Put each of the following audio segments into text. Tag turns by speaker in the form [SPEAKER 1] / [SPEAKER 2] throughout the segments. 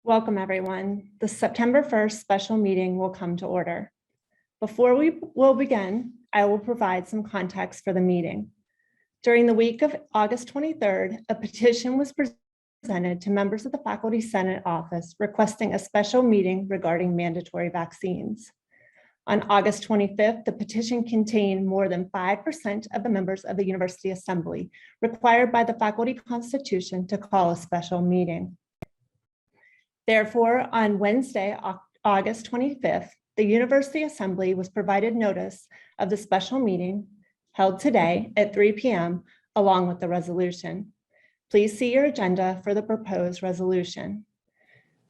[SPEAKER 1] Welcome, everyone. The September 1st special meeting will come to order. Before we will begin, I will provide some context for the meeting. During the week of August 23rd, a petition was presented to members of the Faculty Senate office requesting a special meeting regarding mandatory vaccines. On August 25th, the petition contained more than 5% of the members of the University Assembly required by the Faculty Constitution to call a special meeting. Therefore, on Wednesday, August 25th, the University Assembly was provided notice of the special meeting held today at 3 p.m. along with the resolution. Please see your agenda for the proposed resolution.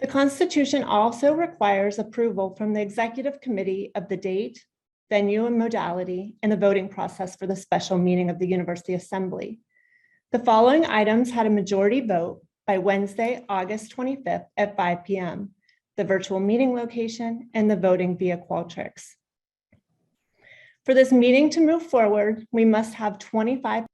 [SPEAKER 1] The Constitution also requires approval from the Executive Committee of the date, venue, and modality in the voting process for the special meeting of the University Assembly. The following items had a majority vote by Wednesday, August 25th at 5 p.m., the virtual meeting location and the voting via Qualtrics. For this meeting to move forward, we must have 25.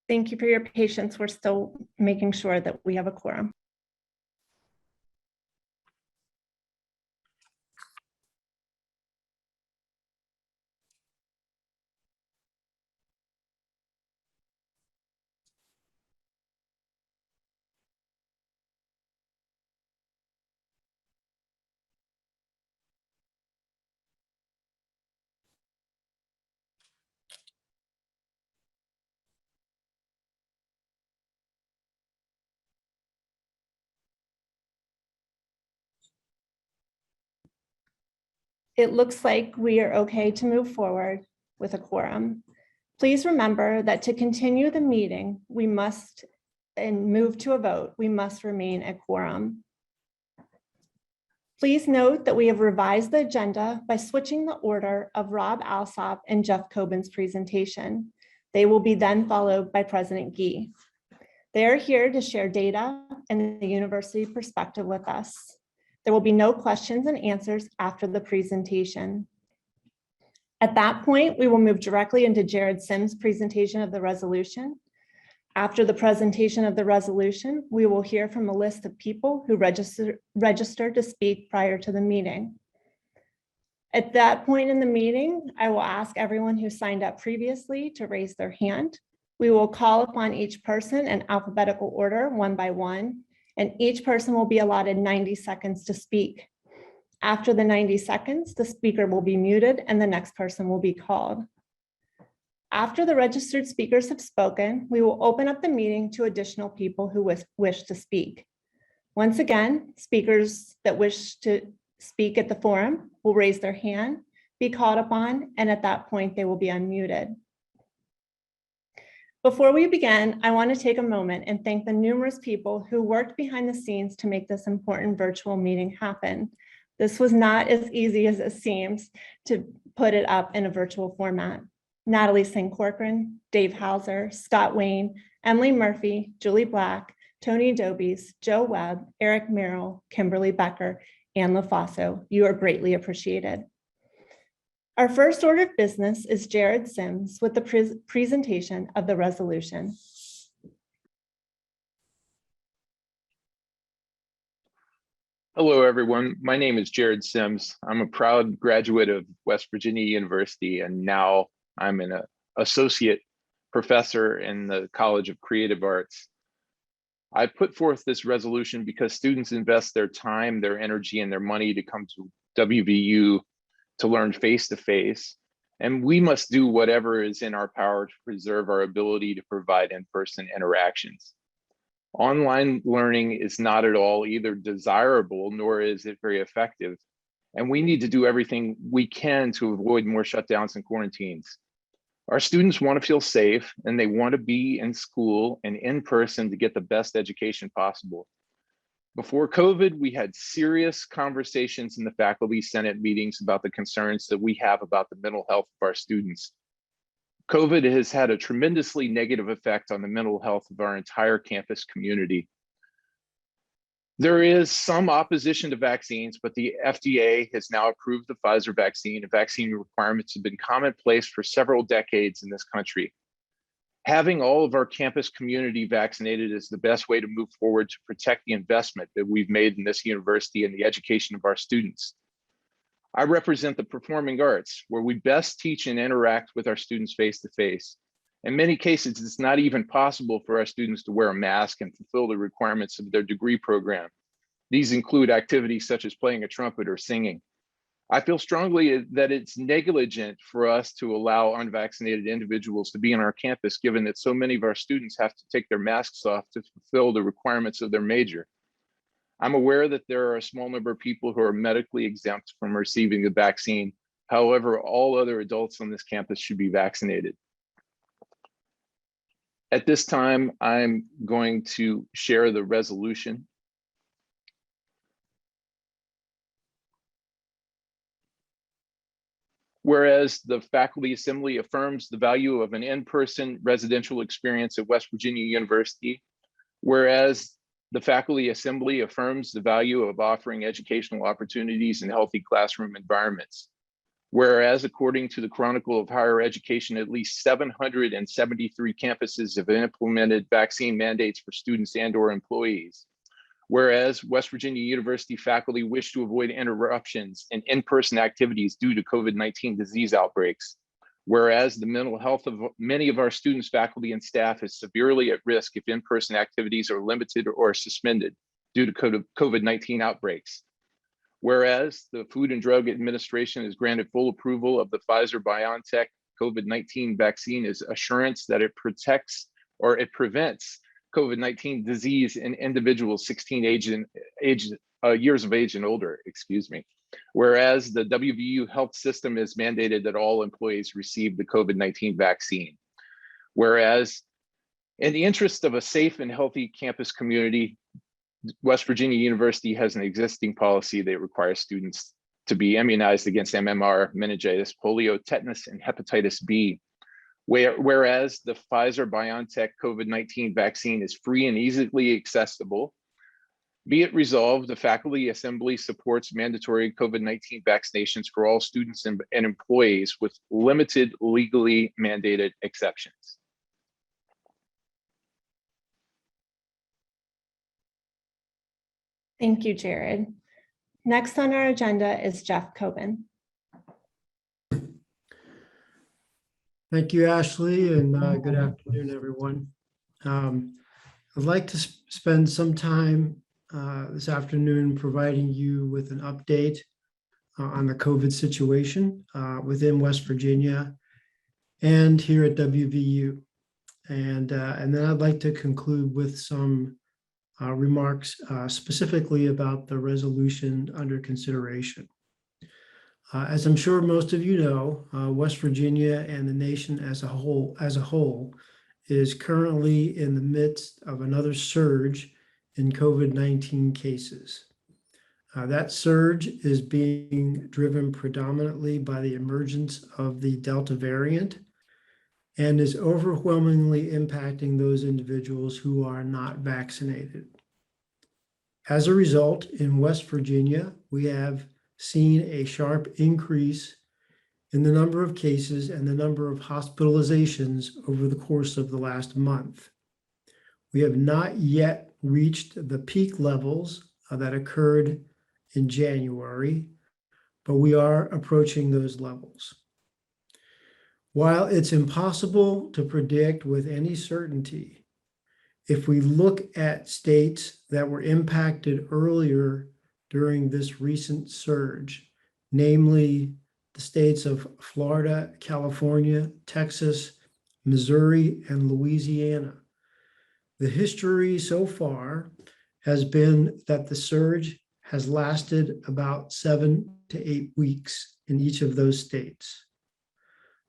[SPEAKER 1] Thank you for your patience. We're still making sure that we have a quorum. It looks like we are okay to move forward with a quorum. Please remember that to continue the meeting, we must, and move to a vote, we must remain a quorum. Please note that we have revised the agenda by switching the order of Rob Alsop and Jeff Coben's presentation. They will be then followed by President Gee. They are here to share data and the university perspective with us. There will be no questions and answers after the presentation. At that point, we will move directly into Jared Sims' presentation of the resolution. After the presentation of the resolution, we will hear from a list of people who registered to speak prior to the meeting. At that point in the meeting, I will ask everyone who signed up previously to raise their hand. We will call upon each person in alphabetical order, one by one, and each person will be allotted 90 seconds to speak. After the 90 seconds, the speaker will be muted and the next person will be called. After the registered speakers have spoken, we will open up the meeting to additional people who wish to speak. Once again, speakers that wish to speak at the forum will raise their hand, be called upon, and at that point, they will be unmuted. Before we begin, I want to take a moment and thank the numerous people who worked behind the scenes to make this important virtual meeting happen. This was not as easy as it seems to put it up in a virtual format. Natalie St. Corcoran, Dave Hauser, Scott Wayne, Emily Murphy, Julie Black, Tony Dobies, Joe Webb, Eric Merrill, Kimberly Becker, and LaFaso. You are greatly appreciated. Our first order of business is Jared Sims with the presentation of the resolution.
[SPEAKER 2] Hello, everyone. My name is Jared Sims. I'm a proud graduate of West Virginia University, and now I'm an associate professor in the College of Creative Arts. I put forth this resolution because students invest their time, their energy, and their money to come to WVU to learn face-to-face, and we must do whatever is in our power to preserve our ability to provide in-person interactions. Online learning is not at all either desirable, nor is it very effective, and we need to do everything we can to avoid more shutdowns and quarantines. Our students want to feel safe, and they want to be in school and in person to get the best education possible. Before COVID, we had serious conversations in the faculty senate meetings about the concerns that we have about the mental health of our students. COVID has had a tremendously negative effect on the mental health of our entire campus community. There is some opposition to vaccines, but the FDA has now approved the Pfizer vaccine, and vaccine requirements have been commonplace for several decades in this country. Having all of our campus community vaccinated is the best way to move forward to protect the investment that we've made in this university and the education of our students. I represent the performing arts, where we best teach and interact with our students face-to-face. In many cases, it's not even possible for our students to wear a mask and fulfill the requirements of their degree program. These include activities such as playing a trumpet or singing. I feel strongly that it's negligent for us to allow unvaccinated individuals to be on our campus, given that so many of our students have to take their masks off to fulfill the requirements of their major. I'm aware that there are a small number of people who are medically exempt from receiving the vaccine. However, all other adults on this campus should be vaccinated. At this time, I'm going to share the resolution. Whereas the Faculty Assembly affirms the value of an in-person residential experience at West Virginia University, whereas the Faculty Assembly affirms the value of offering educational opportunities in healthy classroom environments, whereas according to the Chronicle of Higher Education, at least 773 campuses have implemented vaccine mandates for students and/or employees. Whereas West Virginia University faculty wish to avoid interruptions in in-person activities due to COVID-19 disease outbreaks. Whereas the mental health of many of our students, faculty, and staff is severely at risk if in-person activities are limited or suspended due to COVID-19 outbreaks. Whereas the Food and Drug Administration has granted full approval of the Pfizer-BioNTech COVID-19 vaccine as assurance that it protects or it prevents COVID-19 disease in individuals 16 years of age and older, Whereas the WVU health system has mandated that all employees receive the COVID-19 vaccine. Whereas in the interest of a safe and healthy campus community, West Virginia University has an existing policy that requires students to be immunized against MMR, meningitis, polio, tetanus, and hepatitis B. Whereas the Pfizer-BioNTech COVID-19 vaccine is free and easily accessible, be it resolved, the Faculty Assembly supports mandatory COVID-19 vaccinations for all students and employees with limited legally mandated exceptions.
[SPEAKER 1] Thank you, Jared. Next on our agenda is Jeff Coben.
[SPEAKER 3] Thank you, Ashley, and good afternoon, everyone. I'd like to spend some time this afternoon providing you with an update on the COVID situation within West Virginia and here at WVU. And then I'd like to conclude with some remarks specifically about the resolution under consideration. As I'm sure most of you know, West Virginia and the nation as a whole is currently in the midst of another surge in COVID-19 cases. That surge is being driven predominantly by the emergence of the Delta variant and is overwhelmingly impacting those individuals who are not vaccinated. As a result, in West Virginia, we have seen a sharp increase in the number of cases and the number of hospitalizations over the course of the last month. We have not yet reached the peak levels that occurred in January, but we are approaching those levels. While it's impossible to predict with any certainty, if we look at states that were impacted earlier during this recent surge, namely the states of Florida, California, Texas, Missouri, and Louisiana. The history so far has been that the surge has lasted about 7 to 8 weeks in each of those states.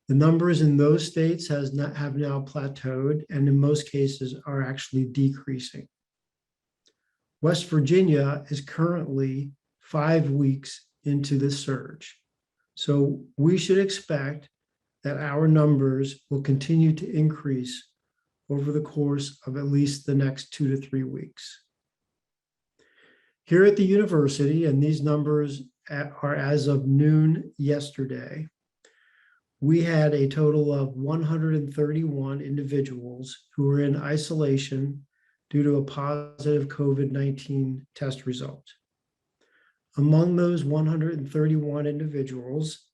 [SPEAKER 3] The numbers in those states have now plateaued and in most cases are actually decreasing. West Virginia is currently 5 weeks into the surge. So we should expect that our numbers will continue to increase over the course of at least the next 2 to 3 weeks. Here at the university, and these numbers are as of noon yesterday, we had a total of 131 individuals who were in isolation due to a positive COVID-19 test result. Among those 131 individuals,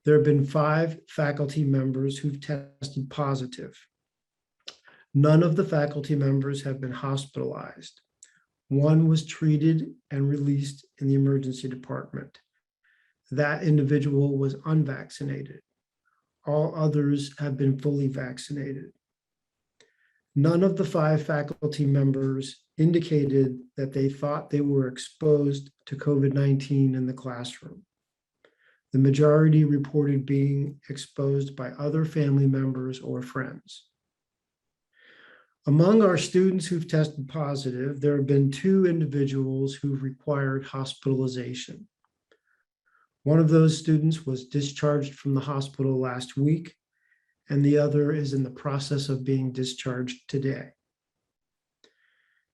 [SPEAKER 3] there have been 5 faculty members who've tested positive. None of the faculty members have been hospitalized. One was treated and released in the emergency department. That individual was unvaccinated. All others have been fully vaccinated. None of the 5 faculty members indicated that they thought they were exposed to COVID-19 in the classroom. The majority reported being exposed by other family members or friends. Among our students who've tested positive, there have been 2 individuals who've required hospitalization. One of those students was discharged from the hospital last week, and the other is in the process of being discharged today.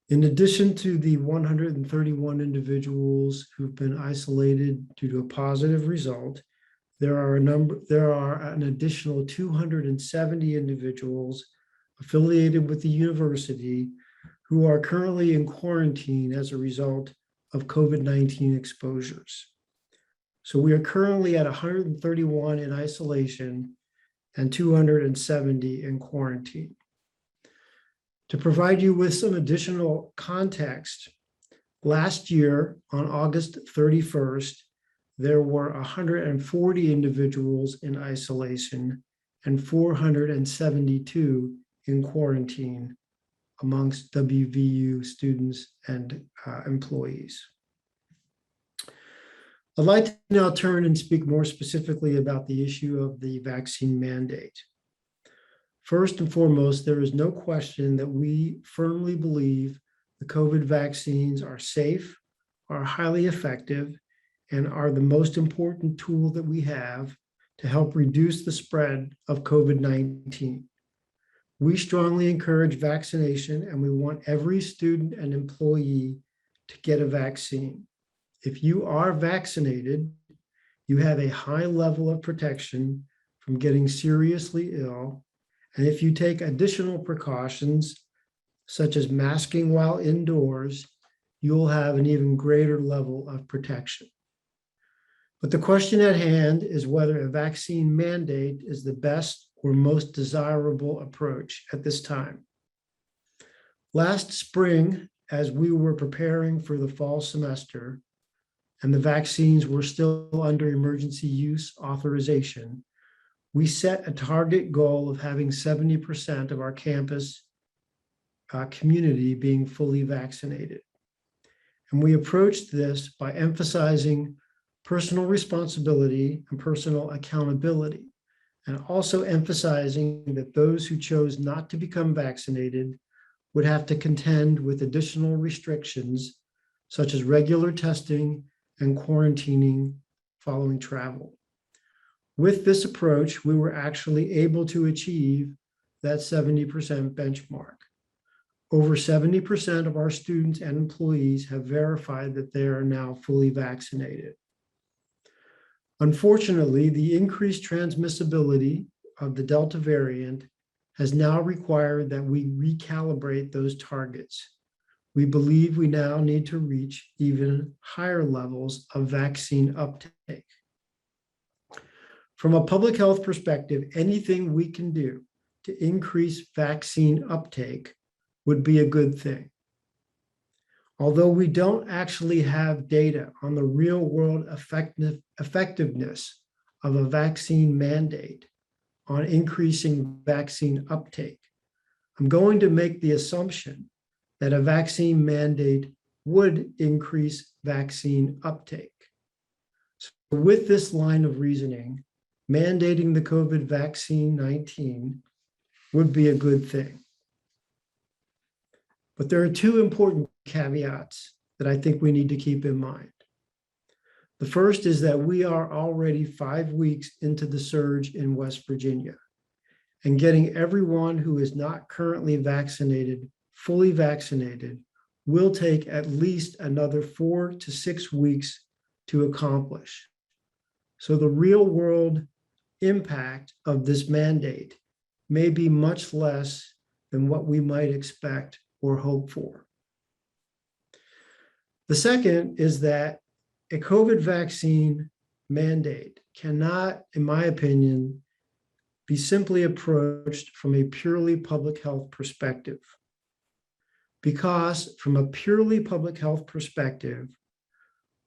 [SPEAKER 3] In addition to the 131 individuals who've been isolated due to a positive result, there are an additional 270 individuals affiliated with the university who are currently in quarantine as a result of COVID-19 exposures. So we are currently at 131 in isolation and 270 in quarantine. To provide you with some additional context, last year on August 31st, there were 140 individuals in isolation and 472 in quarantine amongst WVU students and employees. I'd like to now turn and speak more specifically about the issue of the vaccine mandate. First and foremost, there is no question that we firmly believe the COVID vaccines are safe, are highly effective, and are the most important tool that we have to help reduce the spread of COVID-19. We strongly encourage vaccination, and we want every student and employee to get a vaccine. If you are vaccinated, you have a high level of protection from getting seriously ill. And if you take additional precautions, such as masking while indoors, you'll have an even greater level of protection. But the question at hand is whether a vaccine mandate is the best or most desirable approach at this time. Last spring, as we were preparing for the fall semester, and the vaccines were still under emergency use authorization, we set a target goal of having 70% of our campus community being fully vaccinated. And we approached this by emphasizing personal responsibility and personal accountability, and also emphasizing that those who chose not to become vaccinated would have to contend with additional restrictions, such as regular testing and quarantining following travel. With this approach, we were actually able to achieve that 70% benchmark. Over 70% of our students and employees have verified that they are now fully vaccinated. Unfortunately, the increased transmissibility of the Delta variant has now required that we recalibrate those targets. We believe we now need to reach even higher levels of vaccine uptake. From a public health perspective, anything we can do to increase vaccine uptake would be a good thing. Although we don't actually have data on the real world effectiveness of a vaccine mandate on increasing vaccine uptake, I'm going to make the assumption that a vaccine mandate would increase vaccine uptake. So with this line of reasoning, mandating the COVID vaccine 19 would be a good thing. But there are two important caveats that I think we need to keep in mind. The first is that we are already 5 weeks into the surge in West Virginia, and getting everyone who is not currently vaccinated fully vaccinated will take at least another 4 to 6 weeks to accomplish. So the real world impact of this mandate may be much less than what we might expect or hope for. The second is that a COVID vaccine mandate cannot, in my opinion, be simply approached from a purely public health perspective. Because from a purely public health perspective,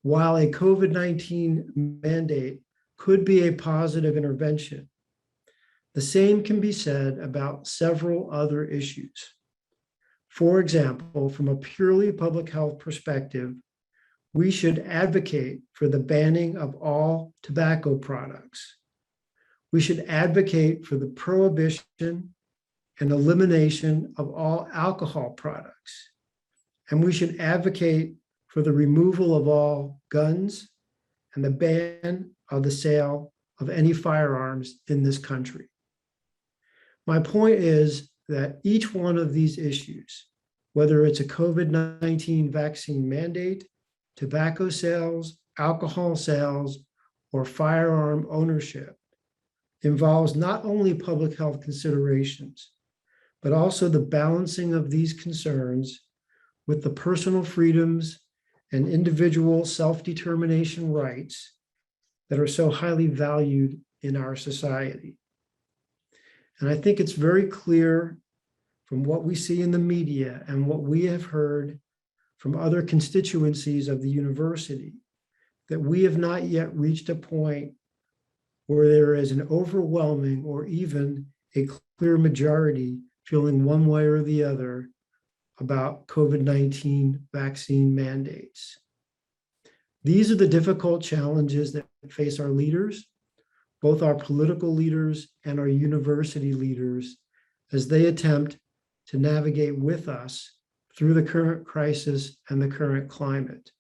[SPEAKER 3] while a COVID-19 mandate could be a positive intervention, the same can be said about several other issues. For example, from a purely public health perspective, we should advocate for the banning of all tobacco products. We should advocate for the prohibition and elimination of all alcohol products. And we should advocate for the removal of all guns and the ban of the sale of any firearms in this country. My point is that each one of these issues, whether it's a COVID-19 vaccine mandate, tobacco sales, alcohol sales, or firearm ownership, involves not only public health considerations, but also the balancing of these concerns with the personal freedoms and individual self-determination rights that are so highly valued in our society. And I think it's very clear from what we see in the media and what we have heard from other constituencies of the university that we have not yet reached a point where there is an overwhelming or even a clear majority feeling one way or the other about COVID-19 vaccine mandates. These are the difficult challenges that face our leaders, both our political leaders and our university leaders, as they attempt to navigate with us through the current crisis and the current climate.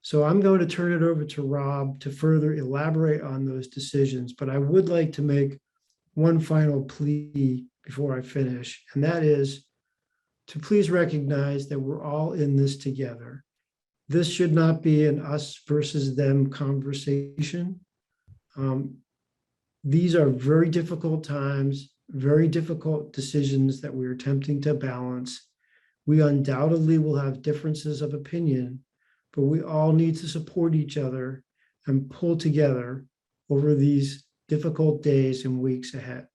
[SPEAKER 3] So I'm going to turn it over to Rob to further elaborate on those decisions, but I would like to make one final plea before I finish, and that is to please recognize that we're all in this together. This should not be an us versus them conversation. These are very difficult times, very difficult decisions that we're attempting to balance. We undoubtedly will have differences of opinion, but we all need to support each other and pull together over these difficult days and weeks ahead.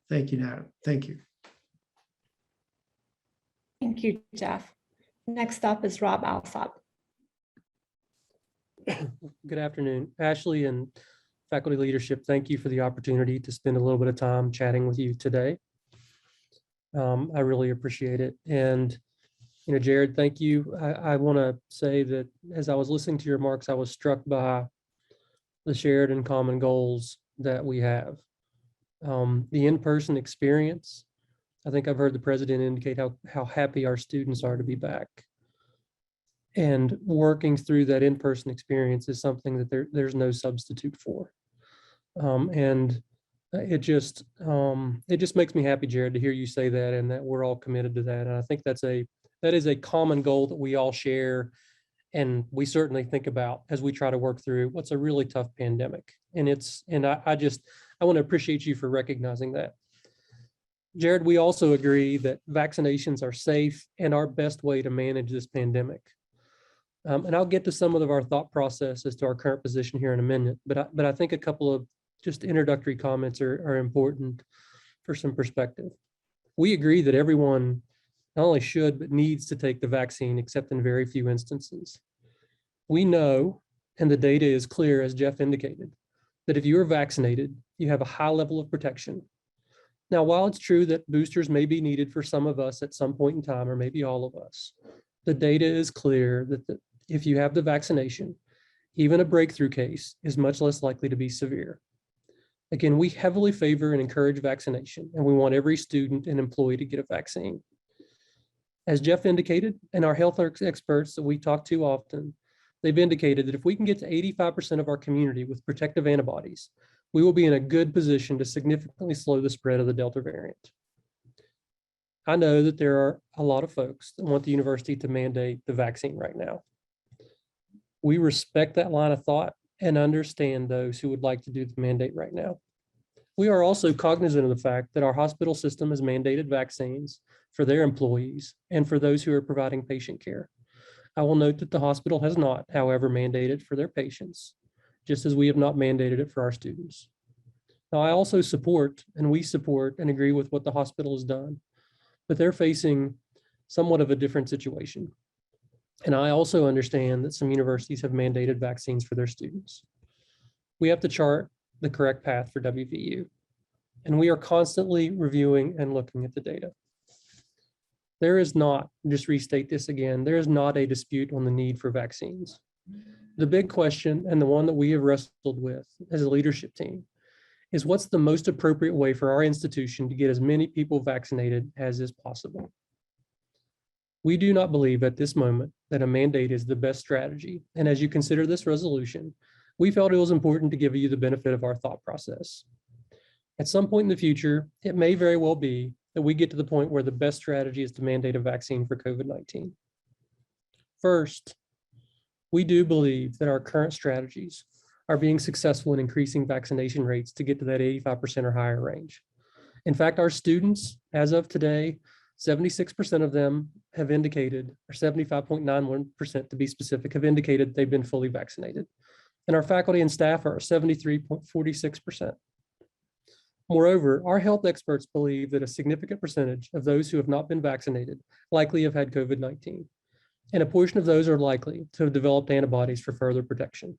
[SPEAKER 3] Thank you, Natalie. Thank you.
[SPEAKER 1] Thank you, Jeff. Next up is Rob Alsop.
[SPEAKER 4] Good afternoon, Ashley and faculty leadership. Thank you for the opportunity to spend a little bit of time chatting with you today. I really appreciate it. And, you know, Jared, thank you. I want to say that as I was listening to your remarks, I was struck by the shared and common goals that we have. The in-person experience, I think I've heard the president indicate how happy our students are to be back. And working through that in-person experience is something that there's no substitute for. And it just makes me happy, Jared, to hear you say that, and that we're all committed to that. And I think that is a common goal that we all share, and we certainly think about as we try to work through what's a really tough pandemic. And I want to appreciate you for recognizing that. Jared, we also agree that vaccinations are safe and our best way to manage this pandemic. And I'll get to some of our thought process as to our current position here in a minute, but I think a couple of just introductory comments are important for some perspective. We agree that everyone not only should, but needs to take the vaccine, except in very few instances. We know, and the data is clear, as Jeff indicated, that if you are vaccinated, you have a high level of protection. Now, while it's true that boosters may be needed for some of us at some point in time, or maybe all of us, the data is clear that if you have the vaccination, even a breakthrough case is much less likely to be severe. Again, we heavily favor and encourage vaccination, and we want every student and employee to get a vaccine. As Jeff indicated, and our health experts that we talk to often, they've indicated that if we can get to 85% of our community with protective antibodies, we will be in a good position to significantly slow the spread of the Delta variant. I know that there are a lot of folks that want the university to mandate the vaccine right now. We respect that line of thought and understand those who would like to do the mandate right now. We are also cognizant of the fact that our hospital system has mandated vaccines for their employees and for those who are providing patient care. I will note that the hospital has not, however, mandated for their patients, just as we have not mandated it for our students. Now, I also support, and we support and agree with what the hospital has done, but they're facing somewhat of a different situation. And I also understand that some universities have mandated vaccines for their students. We have to chart the correct path for WVU, and we are constantly reviewing and looking at the data. There is not, just restate this again, there is not a dispute on the need for vaccines. The big question, and the one that we have wrestled with as a leadership team, is what's the most appropriate way for our institution to get as many people vaccinated as is possible. We do not believe at this moment that a mandate is the best strategy. And as you consider this resolution, we felt it was important to give you the benefit of our thought process. At some point in the future, it may very well be that we get to the point where the best strategy is to mandate a vaccine for COVID-19. First, we do believe that our current strategies are being successful in increasing vaccination rates to get to that 85% or higher range. In fact, our students, as of today, 76% of them have indicated, or 75.91% to be specific, have indicated they've been fully vaccinated. And our faculty and staff are 73.46%. Moreover, our health experts believe that a significant percentage of those who have not been vaccinated likely have had COVID-19, and a portion of those are likely to have developed antibodies for further protection.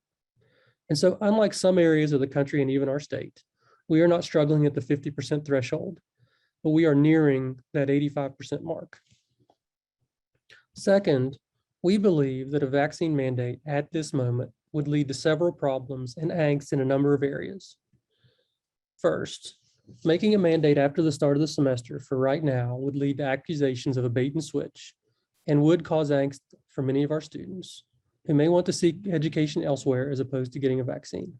[SPEAKER 4] And so, unlike some areas of the country and even our state, we are not struggling at the 50% threshold, but we are nearing that 85% mark. Second, we believe that a vaccine mandate at this moment would lead to several problems and angst in a number of areas. First, making a mandate after the start of the semester for right now would lead to accusations of a bait and switch and would cause angst for many of our students who may want to seek education elsewhere as opposed to getting a vaccine.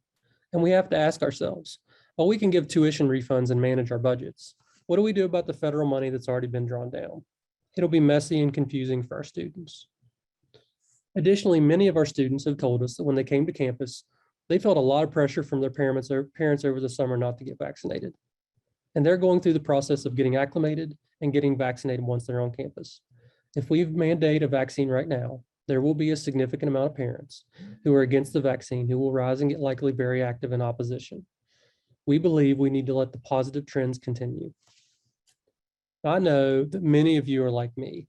[SPEAKER 4] And we have to ask ourselves, while we can give tuition refunds and manage our budgets, what do we do about the federal money that's already been drawn down? It'll be messy and confusing for our students. Additionally, many of our students have told us that when they came to campus, they felt a lot of pressure from their parents over the summer not to get vaccinated. And they're going through the process of getting acclimated and getting vaccinated once they're on campus. If we mandate a vaccine right now, there will be a significant amount of parents who are against the vaccine who will rise and get likely very active in opposition. We believe we need to let the positive trends continue. I know that many of you are like me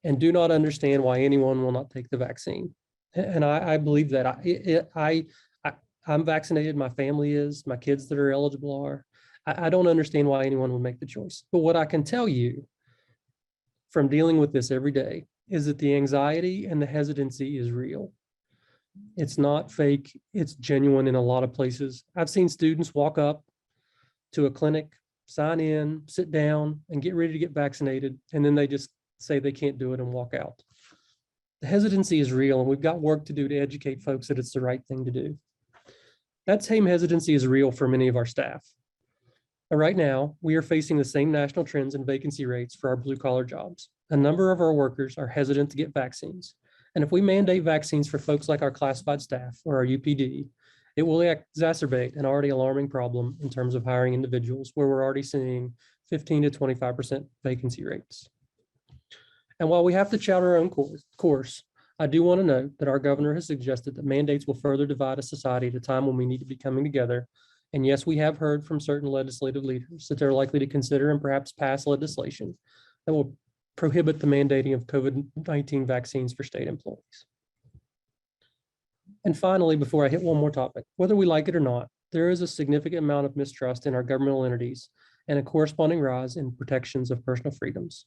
[SPEAKER 4] and do not understand why anyone will not take the vaccine. And I believe that I'm vaccinated, my family is, my kids that are eligible are. I don't understand why anyone would make the choice. But what I can tell you from dealing with this every day is that the anxiety and the hesitancy is real. It's not fake, it's genuine in a lot of places. I've seen students walk up to a clinic, sign in, sit down, and get ready to get vaccinated, and then they just say they can't do it and walk out. The hesitancy is real, and we've got work to do to educate folks that it's the right thing to do. That same hesitancy is real for many of our staff. And right now, we are facing the same national trends and vacancy rates for our blue-collar jobs. A number of our workers are hesitant to get vaccines. And if we mandate vaccines for folks like our classified staff or our UPD, it will exacerbate an already alarming problem in terms of hiring individuals where we're already seeing 15 to 25% vacancy rates. And while we have to chart our own course, I do want to note that our governor has suggested that mandates will further divide a society at a time when we need to be coming together. And yes, we have heard from certain legislative leaders that they're likely to consider and perhaps pass legislation that will prohibit the mandating of COVID-19 vaccines for state employees. And finally, before I hit one more topic, whether we like it or not, there is a significant amount of mistrust in our governmental entities and a corresponding rise in protections of personal freedoms.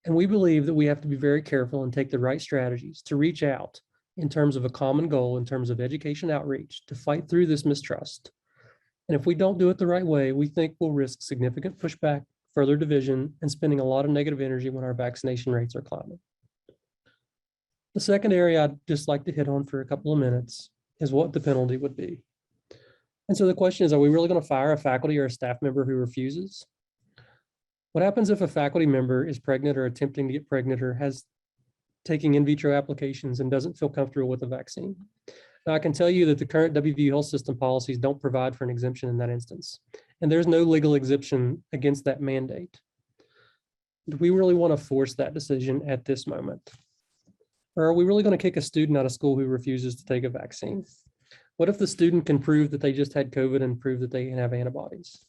[SPEAKER 4] And we believe that we have to be very careful and take the right strategies to reach out in terms of a common goal, in terms of education outreach, to fight through this mistrust. And if we don't do it the right way, we think we'll risk significant pushback further division, and spending a lot of negative energy when our vaccination rates are climbing. The second area I'd just like to hit on for a couple of minutes is what the penalty would be. And so the question is, are we really going to fire a faculty or a staff member who refuses? What happens if a faculty member is pregnant or attempting to get pregnant or has taking in vitro applications and doesn't feel comfortable with the vaccine? Now, I can tell you that the current WVU health system policies don't provide for an exemption in that instance, and there's no legal exemption against that mandate. Do we really want to force that decision at this moment? Or are we really going to kick a student out of school who refuses to take a vaccine? What if the student can prove that they just had COVID and prove that they can have antibodies?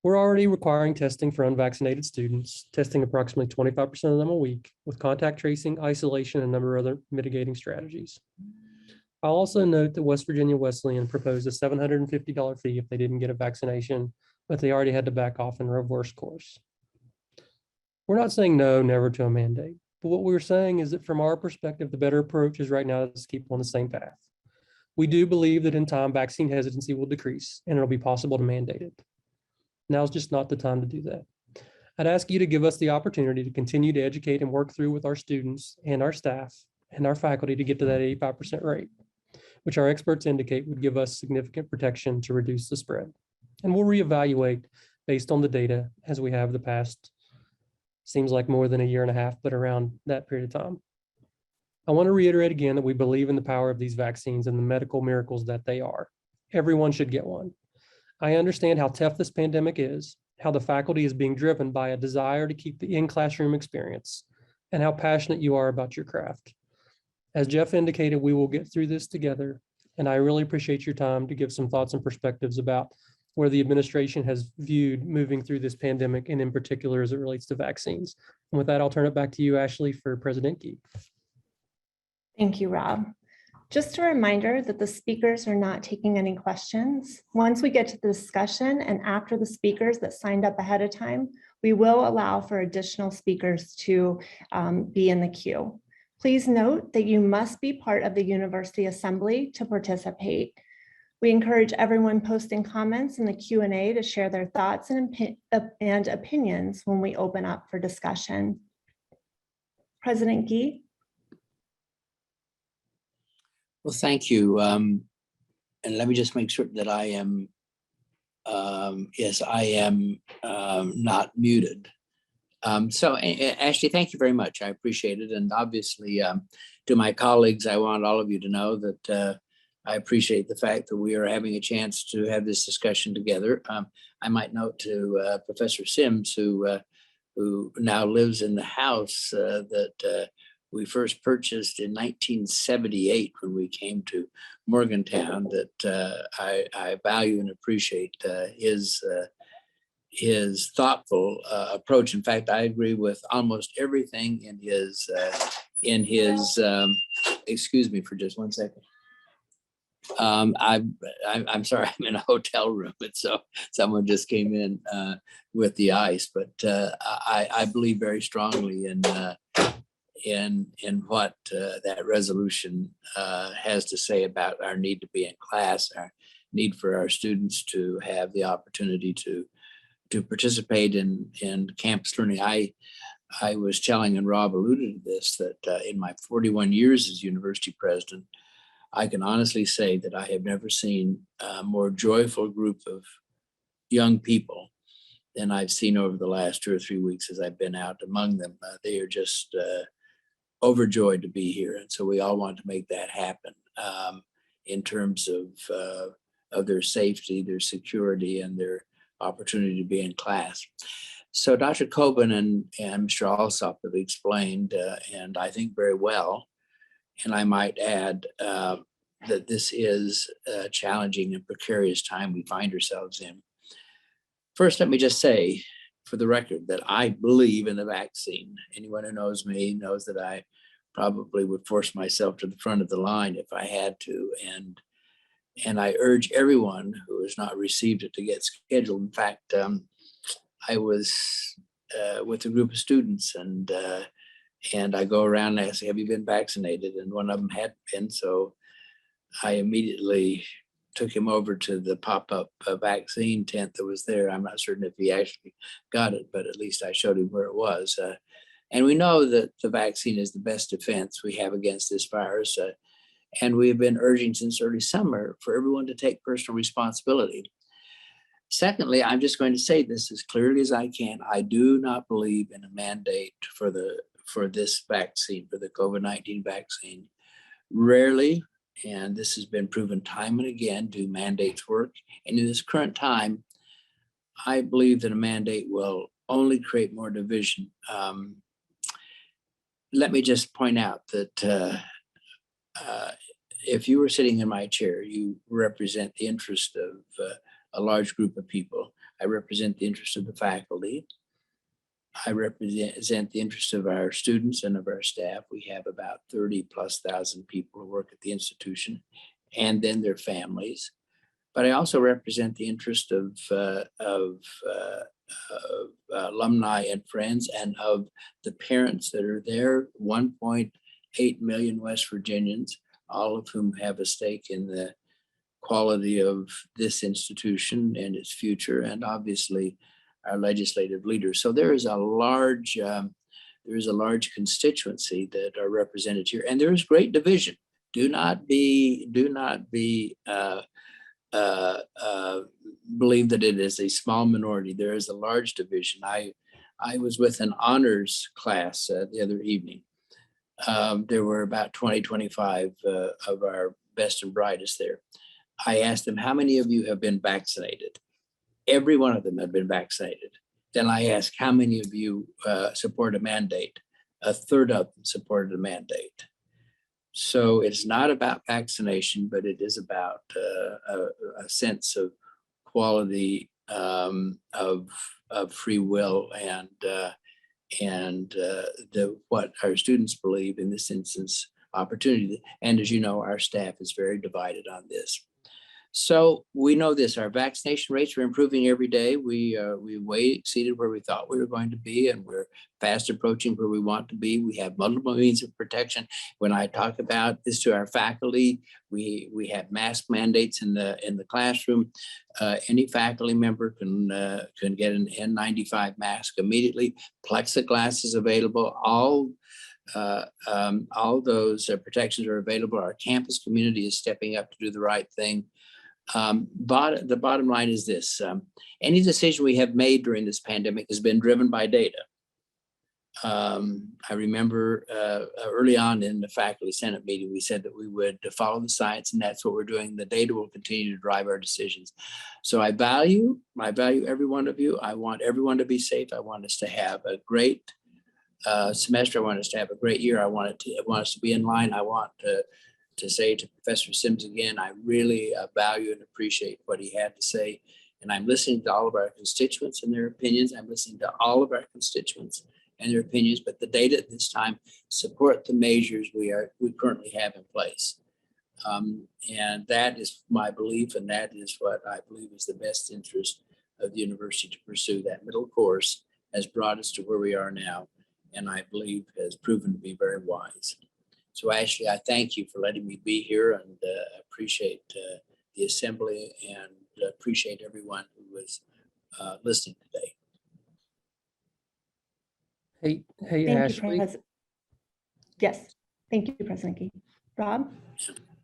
[SPEAKER 4] We're already requiring testing for unvaccinated students, testing approximately 25% of them a week with contact tracing, isolation, and a number of other mitigating strategies. I'll also note that West Virginia Wesleyan proposed a $750 fee if they didn't get a vaccination, but they already had to back off and reverse course. We're not saying no, never to a mandate, but what we're saying is that from our perspective, the better approach is right now to keep on the same path. We do believe that in time, vaccine hesitancy will decrease and it'll be possible to mandate it. Now's just not the time to do that. I'd ask you to give us the opportunity to continue to educate and work through with our students and our staff and our faculty to get to that 85% rate, which our experts indicate would give us significant protection to reduce the spread. And we'll reevaluate based on the data as we have the past, seems like more than a year and a half, but around that period of time. I want to reiterate again that we believe in the power of these vaccines and the medical miracles that they are. Everyone should get one. I understand how tough this pandemic is, how the faculty is being driven by a desire to keep the in-classroom experience, and how passionate you are about your craft. As Jeff indicated, we will get through this together, and I really appreciate your time to give some thoughts and perspectives about where the administration has viewed moving through this pandemic, and in particular as it relates to vaccines. And with that, I'll turn it back to you, Ashley, for President Gee.
[SPEAKER 1] Thank you, Rob. Just a reminder that the speakers are not taking any questions. Once we get to the discussion and after the speakers that signed up ahead of time, we will allow for additional speakers to be in the queue. Please note that you must be part of the University Assembly to participate. We encourage everyone posting comments in the Q&A to share their thoughts and opinions when we open up for discussion. President Gee.
[SPEAKER 5] Well, thank you. And let me just make sure that I am, yes, I am not muted. So Ashley, thank you very much. I appreciate it. And obviously to my colleagues, I want all of you to know that I appreciate the fact that we are having a chance to have this discussion together. I might note to Professor Sims, who now lives in the house that we first purchased in 1978 when we came to Morgantown, that I value and appreciate his thoughtful approach. In fact, I agree with almost everything in his excuse me for just one second. I'm sorry, I'm in a hotel room, and so someone just came in with the ice. But I believe very strongly in what that resolution has to say about our need to be in class, our need for our students to have the opportunity to participate in campus learning. I was telling, and Rob alluded to this, that in my 41 years as university president, I can honestly say that I have never seen a more joyful group of young people than I've seen over the last 2 or 3 weeks as I've been out among them. They are just overjoyed to be here. And so we all want to make that happen in terms of their safety, their security, and their opportunity to be in class. So Dr. Coben and Mr. Alsop have explained, and I think very well, and I might add that this is a challenging and precarious time we find ourselves in. First, let me just say, for the record, that I believe in the vaccine. Anyone who knows me knows that I probably would force myself to the front of the line if I had to. And I urge everyone who has not received it to get scheduled. In fact, I was with a group of students, and I go around and I say, have you been vaccinated? And one of them hadn't been. So I immediately took him over to the pop-up vaccine tent that was there. I'm not certain if he actually got it, but at least I showed him where it was. And we know that the vaccine is the best defense we have against this virus. And we've been urging since early summer for everyone to take personal responsibility. Secondly, I'm just going to say this as clearly as I can. I do not believe in a mandate for this vaccine, for the COVID-19 vaccine. Rarely, and this has been proven time and again, do mandates work. And in this current time, I believe that a mandate will only create more division. Let me just point out that if you were sitting in my chair, you represent the interest of a large group of people. I represent the interest of the faculty. I represent the interest of our students and of our staff. We have about 30,000+ people who work at the institution, and then their families. But I also represent the interest of alumni and friends, and of the parents that are there, 1.8 million West Virginians, all of whom have a stake in the quality of this institution and its future, and obviously our legislative leaders. So there is a large constituency that are represented here, and there is great division. Do not believe that it is a small minority. There is a large division. I was with an honors class the other evening. There were about 25 of our best and brightest there. I asked them, how many of you have been vaccinated? Every one of them had been vaccinated. Then I asked, how many of you support a mandate? A third of them supported a mandate. So it's not about vaccination, but it is about a sense of quality of free will and what our students believe in this instance, opportunity. And as you know, our staff is very divided on this. So we know this, our vaccination rates are improving every day. We way exceeded where we thought we were going to be, and we're fast approaching where we want to be. We have multiple means of protection. When I talk about this to our faculty, we have mask mandates in the classroom. Any faculty member can get an N95 mask immediately. Plexiglass is available. All those protections are available. Our campus community is stepping up to do the right thing. But the bottom line is this, any decision we have made during this pandemic has been driven by data. I remember early on in the faculty senate meeting, we said that we would follow the science, and that's what we're doing. The data will continue to drive our decisions. So I value every one of you. I want everyone to be safe. I want us to have a great semester. I want us to have a great year. I want us to be in line. I want to say to Professor Sims again, I really value and appreciate what he had to say. And I'm listening to all of our constituents and their opinions. I'm listening to all of our constituents and their opinions, but the data at this time support the measures we currently have in place. And that is my belief, and that is what I believe is the best interest of the university to pursue. That middle course has brought us to where we are now, and I believe has proven to be very wise. So Ashley, I thank you for letting me be here, and appreciate the assembly, and appreciate everyone who was listening today.
[SPEAKER 4] Hey,
[SPEAKER 1] Thank
[SPEAKER 4] Ashley.
[SPEAKER 1] you, yes, thank you, President Key. Rob?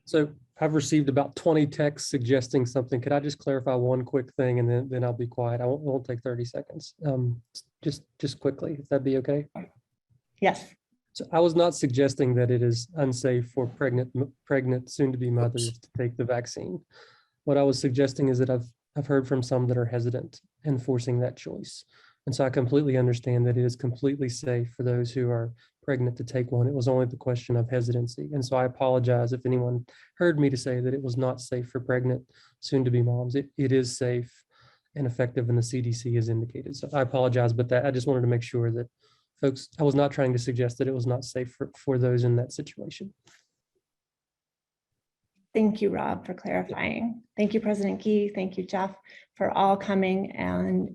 [SPEAKER 4] So I've received about 20 texts suggesting something. Could I just clarify one quick thing, and then I'll be quiet? I won't take 30 seconds. Just quickly, if that'd be okay.
[SPEAKER 1] Yes.
[SPEAKER 4] So I was not suggesting that it is unsafe for pregnant soon-to-be mothers to take the vaccine. What I was suggesting is that I've heard from some that are hesitant in forcing that choice. And so I completely understand that it is completely safe for those who are pregnant to take one. It was only the question of hesitancy. And so I apologize if anyone heard me to say that it was not safe for pregnant soon-to-be moms. It is safe and effective, and the CDC has indicated. So I apologize, but I just wanted to make sure that folks, I was not trying to suggest that it was not safe for those in that situation.
[SPEAKER 1] Thank you, Rob, for clarifying. Thank you, President Key. Thank you, Jeff, for all coming and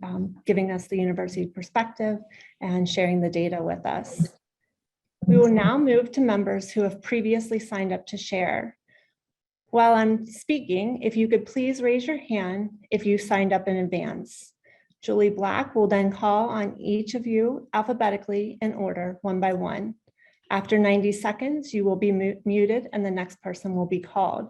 [SPEAKER 1] giving us the university perspective and sharing the data with us. We will now move to members who have previously signed up to share. While I'm speaking, if you could please raise your hand if you signed up in advance. Julie Black will then call on each of you alphabetically in order, one by one. After 90 seconds, you will be muted and the next person will be called.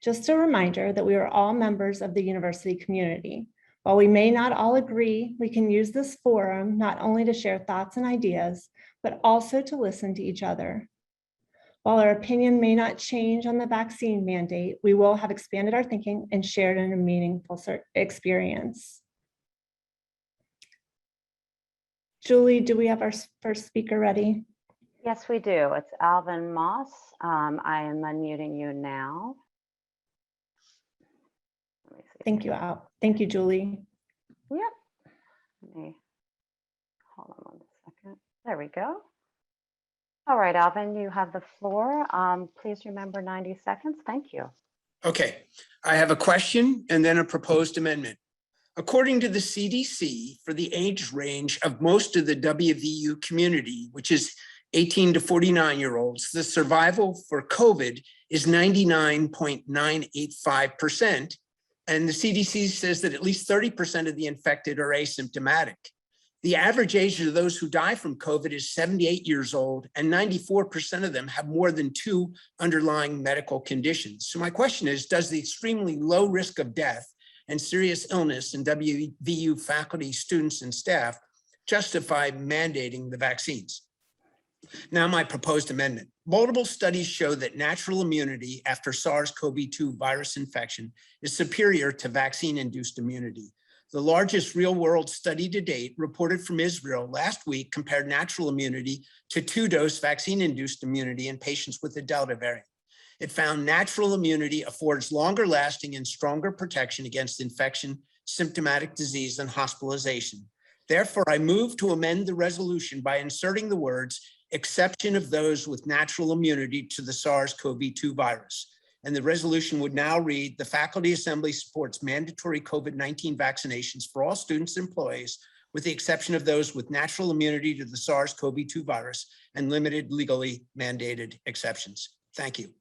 [SPEAKER 1] Just a reminder that we are all members of the university community. While we may not all agree, we can use this forum not only to share thoughts and ideas, but also to listen to each other. While our opinion may not change on the vaccine mandate, we will have expanded our thinking and shared in a meaningful experience. Julie, do we have our first speaker ready?
[SPEAKER 6] Yes, we do. It's Alvin Moss. I am unmuting you now. Let me see.
[SPEAKER 1] Thank you, Al. Thank you, Julie.
[SPEAKER 6] Yep. Let me hold on 1 second. There we go. All right, Alvin, you have the floor. Please remember 90 seconds. Thank you.
[SPEAKER 7] Okay, I have a question and then a proposed amendment. According to the CDC, for the age range of most of the WVU community, which is 18 to 49-year-olds, the survival for COVID is 99.985%. And the CDC says that at least 30% of the infected are asymptomatic. The average age of those who die from COVID is 78 years old, and 94% of them have more than 2 underlying medical conditions. So my question is, does the extremely low risk of death and serious illness in WVU faculty, students, and staff justify mandating the vaccines? Now, my proposed amendment. Multiple studies show that natural immunity after SARS-CoV-2 virus infection is superior to vaccine-induced immunity. The largest real-world study to date, reported from Israel last week, compared natural immunity to 2-dose vaccine-induced immunity in patients with the Delta variant. It found natural immunity affords longer lasting and stronger protection against infection, symptomatic disease, and hospitalization. Therefore, I move to amend the resolution by inserting the words, exception of those with natural immunity to the SARS-CoV-2 virus. And the resolution would now read, the Faculty Assembly supports mandatory COVID-19 vaccinations for all students and employees, with the exception of those with natural immunity to the SARS-CoV-2 virus and limited legally mandated exceptions. Thank you.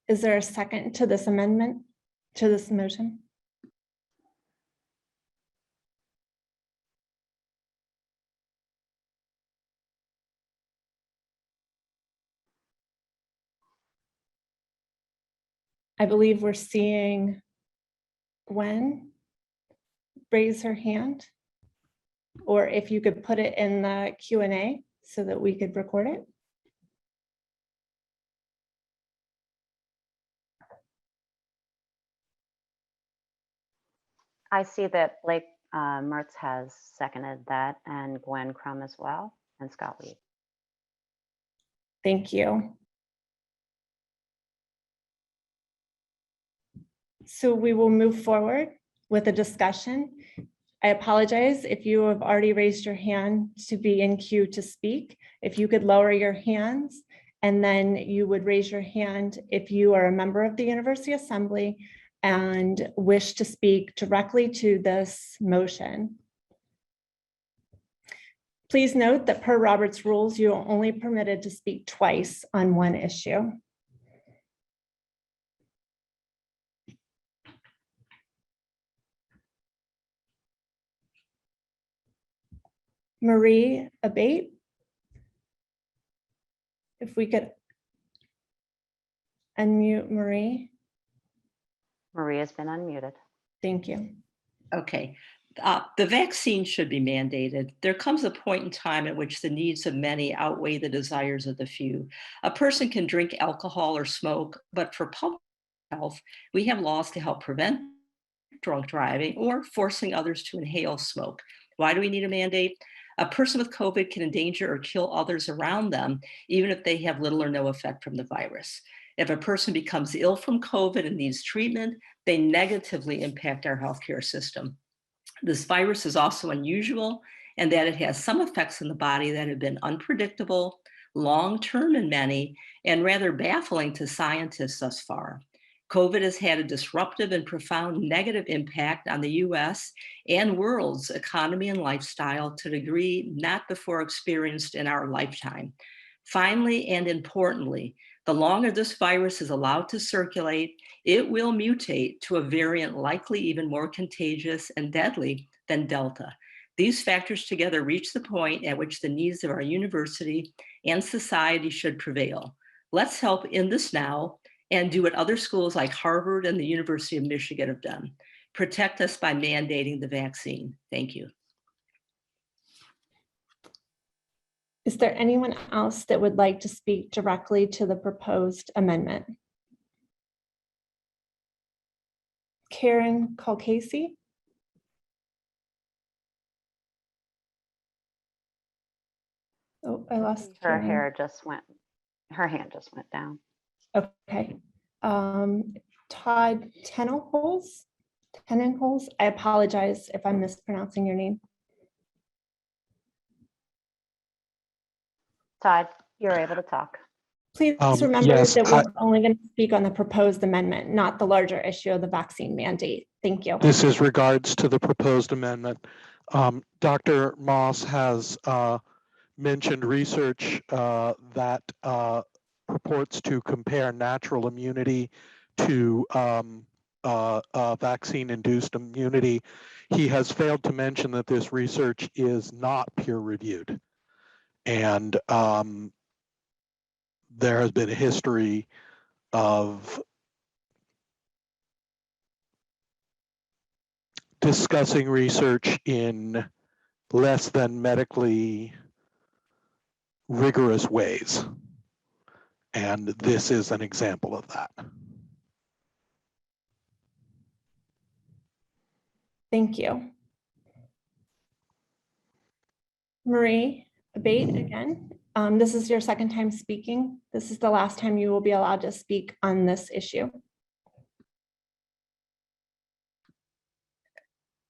[SPEAKER 1] Is there a second to this amendment, to this motion? I believe we're seeing Gwen raise her hand, or if you could put it in the Q&A so that we could record it.
[SPEAKER 6] I see that Blake Mertz has seconded that, and Gwen Crum as well, and Scott Lee.
[SPEAKER 1] Thank you. So we will move forward with a discussion. I apologize if you have already raised your hand to be in queue to speak. If you could lower your hands, and then you would raise your hand if you are a member of the University Assembly and wish to speak directly to this motion. Please note that per Robert's rules, you are only permitted to speak twice on one issue. Marie Abate, if we could unmute Marie.
[SPEAKER 6] Marie has been unmuted.
[SPEAKER 1] Thank you.
[SPEAKER 8] Okay. The vaccine should be mandated. There comes a point in time at which the needs of many outweigh the desires of the few. A person can drink alcohol or smoke, but for public health, we have laws to help prevent drunk driving or forcing others to inhale smoke. Why do we need a mandate? A person with COVID can endanger or kill others around them, even if they have little or no effect from the virus. If a person becomes ill from COVID and needs treatment, they negatively impact our healthcare system. This virus is also unusual in that it has some effects in the body that have been unpredictable, long-term in many, and rather baffling to scientists thus far. COVID has had a disruptive and profound negative impact on the US and world's economy and lifestyle to a degree not before experienced in our lifetime. Finally, and importantly, the longer this virus is allowed to circulate, it will mutate to a variant likely even more contagious and deadly than Delta. These factors together reach the point at which the needs of our university and society should prevail. Let's help in this now and do what other schools like Harvard and the University of Michigan have done. Protect us by mandating the vaccine. Thank you.
[SPEAKER 1] Is there anyone else that would like to speak directly to the proposed amendment? Karen Culcasey? Oh, I lost
[SPEAKER 6] Her
[SPEAKER 1] Karen.
[SPEAKER 6] hand just went down.
[SPEAKER 1] Okay. Todd Tenenholz? I apologize if I'm mispronouncing your name.
[SPEAKER 6] Todd, you're able to talk.
[SPEAKER 1] Please remember
[SPEAKER 9] yes,
[SPEAKER 1] that we're only going to speak on the proposed amendment, not the larger issue of the vaccine mandate. Thank you.
[SPEAKER 9] This is regards to the proposed amendment. Dr. Moss has mentioned research that purports to compare natural immunity to vaccine-induced immunity. He has failed to mention that this research is not peer-reviewed. And there has been a history of discussing research in less than medically rigorous ways. And this is an example of that.
[SPEAKER 1] Thank you. Marie Abate again. This is your second time speaking. This is the last time you will be allowed to speak on this issue.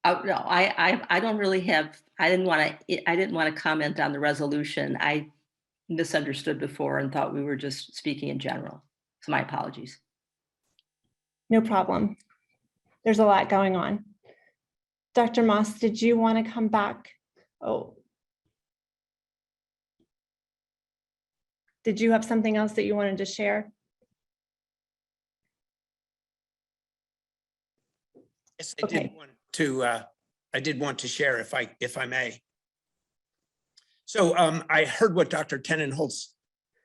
[SPEAKER 8] No, I don't really have, I didn't want to comment on the resolution. I misunderstood before and thought we were just speaking in general. So my apologies.
[SPEAKER 1] No problem. There's a lot going on. Dr. Moss, did you want to come back? Oh. Did you have something else that you wanted to share?
[SPEAKER 7] Yes, I did want to share if I may. So I heard what Dr. Tenenholz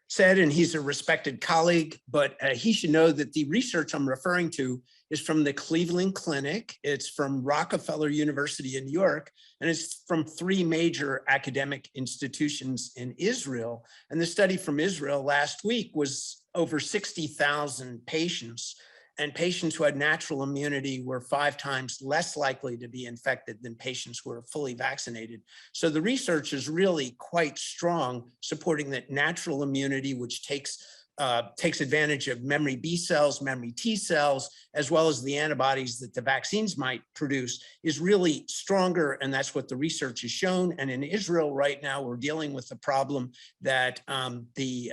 [SPEAKER 7] said, and he's a respected colleague, but he should know that the research I'm referring to is from the Cleveland Clinic. It's from Rockefeller University in New York, and it's from 3 major academic institutions in Israel. And the study from Israel last week was over 60,000 patients. And patients who had natural immunity were 5 times less likely to be infected than patients who were fully vaccinated. So the research is really quite strong, supporting that natural immunity, which takes advantage of memory B cells, memory T cells, as well as the antibodies that the vaccines might produce, is really stronger. And that's what the research has shown. And in Israel right now, we're dealing with the problem that the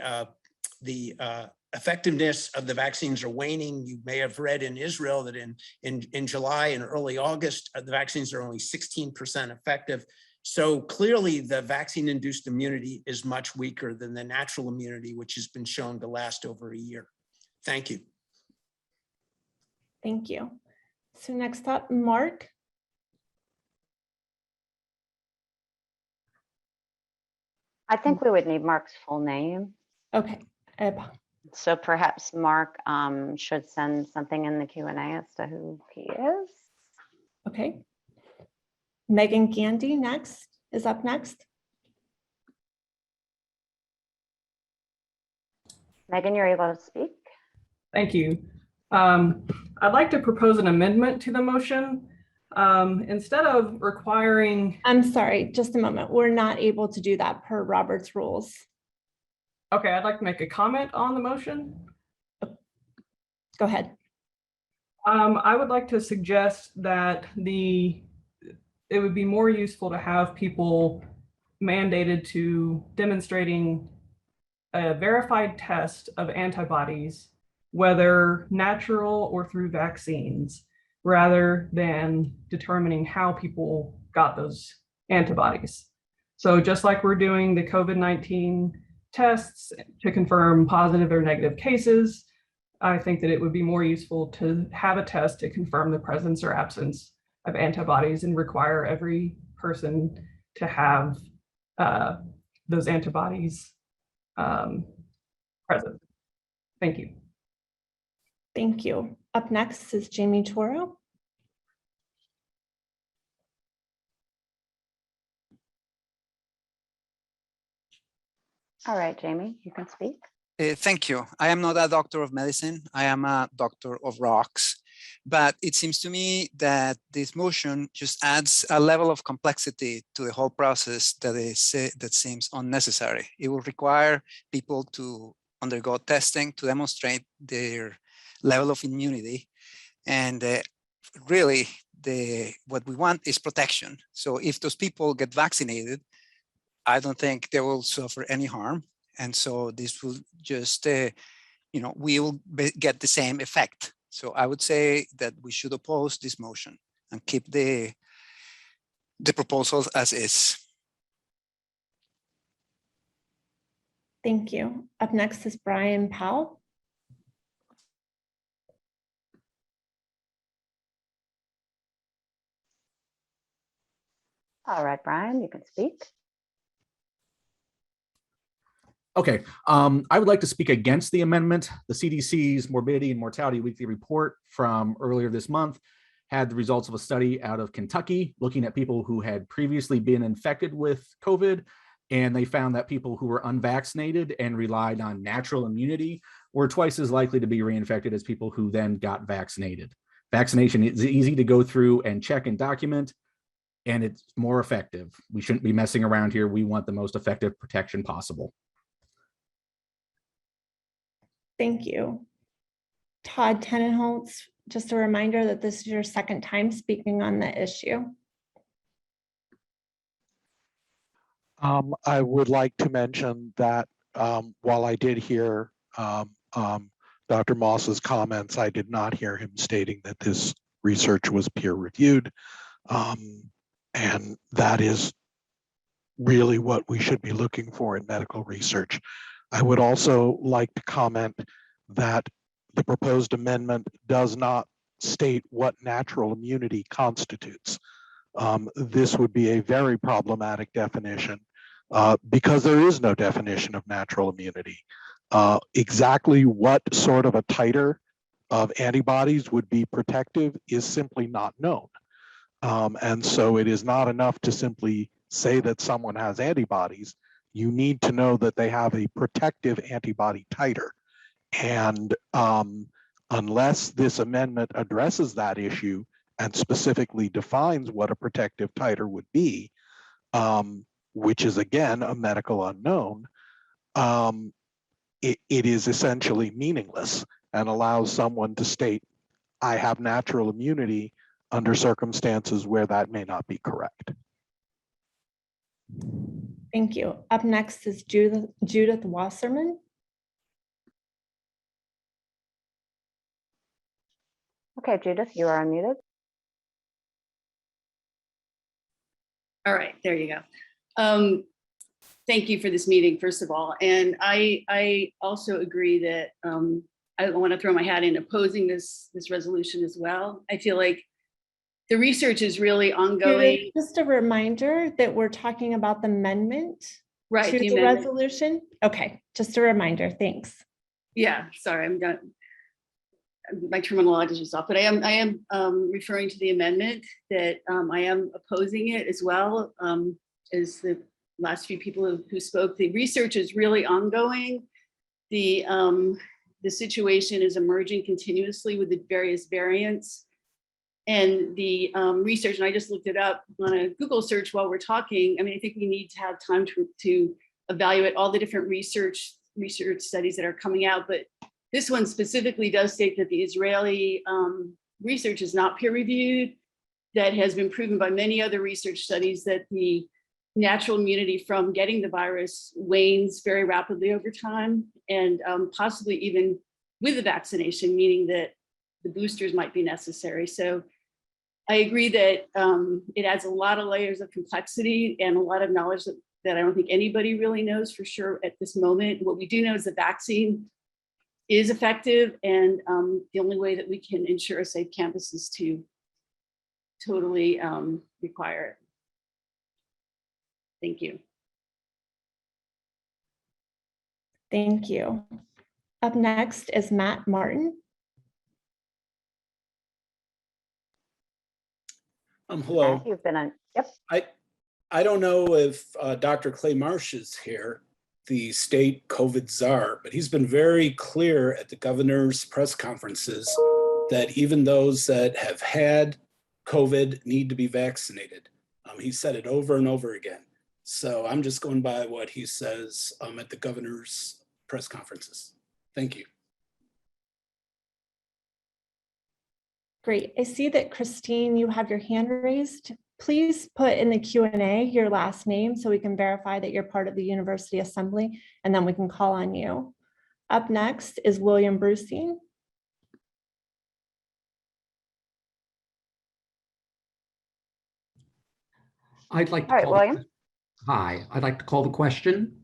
[SPEAKER 7] effectiveness of the vaccines are waning. You may have read in Israel that in July and early August, the vaccines are only 16% effective. So clearly the vaccine-induced immunity is much weaker than the natural immunity, which has been shown to last over a year. Thank you.
[SPEAKER 1] Thank you. So next up, Mark.
[SPEAKER 6] I think we would need Mark's full name.
[SPEAKER 1] Okay.
[SPEAKER 6] So perhaps Mark should send something in the Q&A as to who he is.
[SPEAKER 1] Okay. Megan Gandy is up next.
[SPEAKER 6] Megan, you're able to speak.
[SPEAKER 10] Thank you. I'd like to propose an amendment to the motion. Instead of requiring...
[SPEAKER 1] I'm sorry, just a moment. We're not able to do that per Robert's rules.
[SPEAKER 10] Okay, I'd like to make a comment on the motion.
[SPEAKER 1] Go ahead.
[SPEAKER 10] I would like to suggest that it would be more useful to have people mandated to demonstrating a verified test of antibodies whether natural or through vaccines, rather than determining how people got those antibodies. So just like we're doing the COVID-19 tests to confirm positive or negative cases, I think that it would be more useful to have a test to confirm the presence or absence of antibodies and require every person to have those antibodies present. Thank you.
[SPEAKER 1] Thank you. Up next is Jamie Toro.
[SPEAKER 6] All right, Jamie, you can speak.
[SPEAKER 11] Thank you. I am not a doctor of medicine. I am a doctor of rocks. But it seems to me that this motion just adds a level of complexity to the whole process that seems unnecessary. It will require people to undergo testing to demonstrate their level of immunity. And really, what we want is protection. So if those people get vaccinated, I don't think they will suffer any harm. And so this will just, we will get the same effect. So I would say that we should oppose this motion and keep the proposals as is.
[SPEAKER 1] Thank you. Up next is Brian Powell.
[SPEAKER 6] All right, Brian, you can speak.
[SPEAKER 12] Okay, I would like to speak against the amendment. The CDC's Morbidity and Mortality Weekly Report from earlier this month had the results of a study out of Kentucky looking at people who had previously been infected with COVID, and they found that people who were unvaccinated and relied on natural immunity were twice as likely to be reinfected as people who then got vaccinated. Vaccination is easy to go through and check and document, and it's more effective. We shouldn't be messing around here. We want the most effective protection possible.
[SPEAKER 1] Thank you. Todd Tenenholtz, just a reminder that this is your second time speaking on the issue.
[SPEAKER 9] I would like to mention that while I did hear Dr. Moss's comments, I did not hear him stating that this research was peer reviewed. And that is really what we should be looking for in medical research. I would also like to comment that the proposed amendment does not state what natural immunity constitutes. This would be a very problematic definition because there is no definition of natural immunity. Exactly what sort of a titer of antibodies would be protective is simply not known. And so it is not enough to simply say that someone has antibodies. You need to know that they have a protective antibody titer. And unless this amendment addresses that issue and specifically defines what a protective titer would be, which is again a medical unknown, it is essentially meaningless and allows someone to state, I have natural immunity under circumstances where that may not be correct.
[SPEAKER 1] Thank you. Up next is Judith Wasserman.
[SPEAKER 6] Okay, Judith, you are unmuted.
[SPEAKER 13] All right, there you go. Thank you for this meeting, first of all. And I also agree that I want to throw my hat in opposing this resolution as well. I feel like the research is really ongoing.
[SPEAKER 1] Judith, just a reminder that we're talking about the amendment
[SPEAKER 13] Right,
[SPEAKER 1] to
[SPEAKER 13] the
[SPEAKER 1] the
[SPEAKER 13] amendment.
[SPEAKER 1] resolution. Okay, just a reminder. Thanks.
[SPEAKER 13] Yeah, sorry, I'm done. My terminology is off, but I am referring to the amendment that I am opposing it as well as the last few people who spoke. The research is really ongoing. The situation is emerging continuously with the various variants. And the research, and I just looked it up on a Google search while we're talking. I mean, I think we need to have time to evaluate all the different research studies that are coming out. But this one specifically does state that the Israeli research is not peer reviewed. That has been proven by many other research studies that the natural immunity from getting the virus wanes very rapidly over time and possibly even with the vaccination, meaning that the boosters might be necessary. So I agree that it adds a lot of layers of complexity and a lot of knowledge that I don't think anybody really knows for sure at this moment. What we do know is the vaccine is effective, and the only way that we can ensure a safe campus is to totally require it. Thank you.
[SPEAKER 1] Thank you. Up next is Matt Martin.
[SPEAKER 14] Hello.
[SPEAKER 6] Matt, you've been on. Yep.
[SPEAKER 14] I don't know if Dr. Clay Marsh is here, the state COVID czar, but he's been very clear at the governor's press conferences that even those that have had COVID need to be vaccinated. He said it over and over again. So I'm just going by what he says at the governor's press conferences. Thank you.
[SPEAKER 1] Great. I see that Christine, you have your hand raised. Please put in the Q&A your last name so we can verify that you're part of the University Assembly, and then we can call on you. Up next is William Brustein.
[SPEAKER 15] I'd like to
[SPEAKER 6] All right,
[SPEAKER 15] call
[SPEAKER 6] William.
[SPEAKER 15] Hi, I'd like to call the question.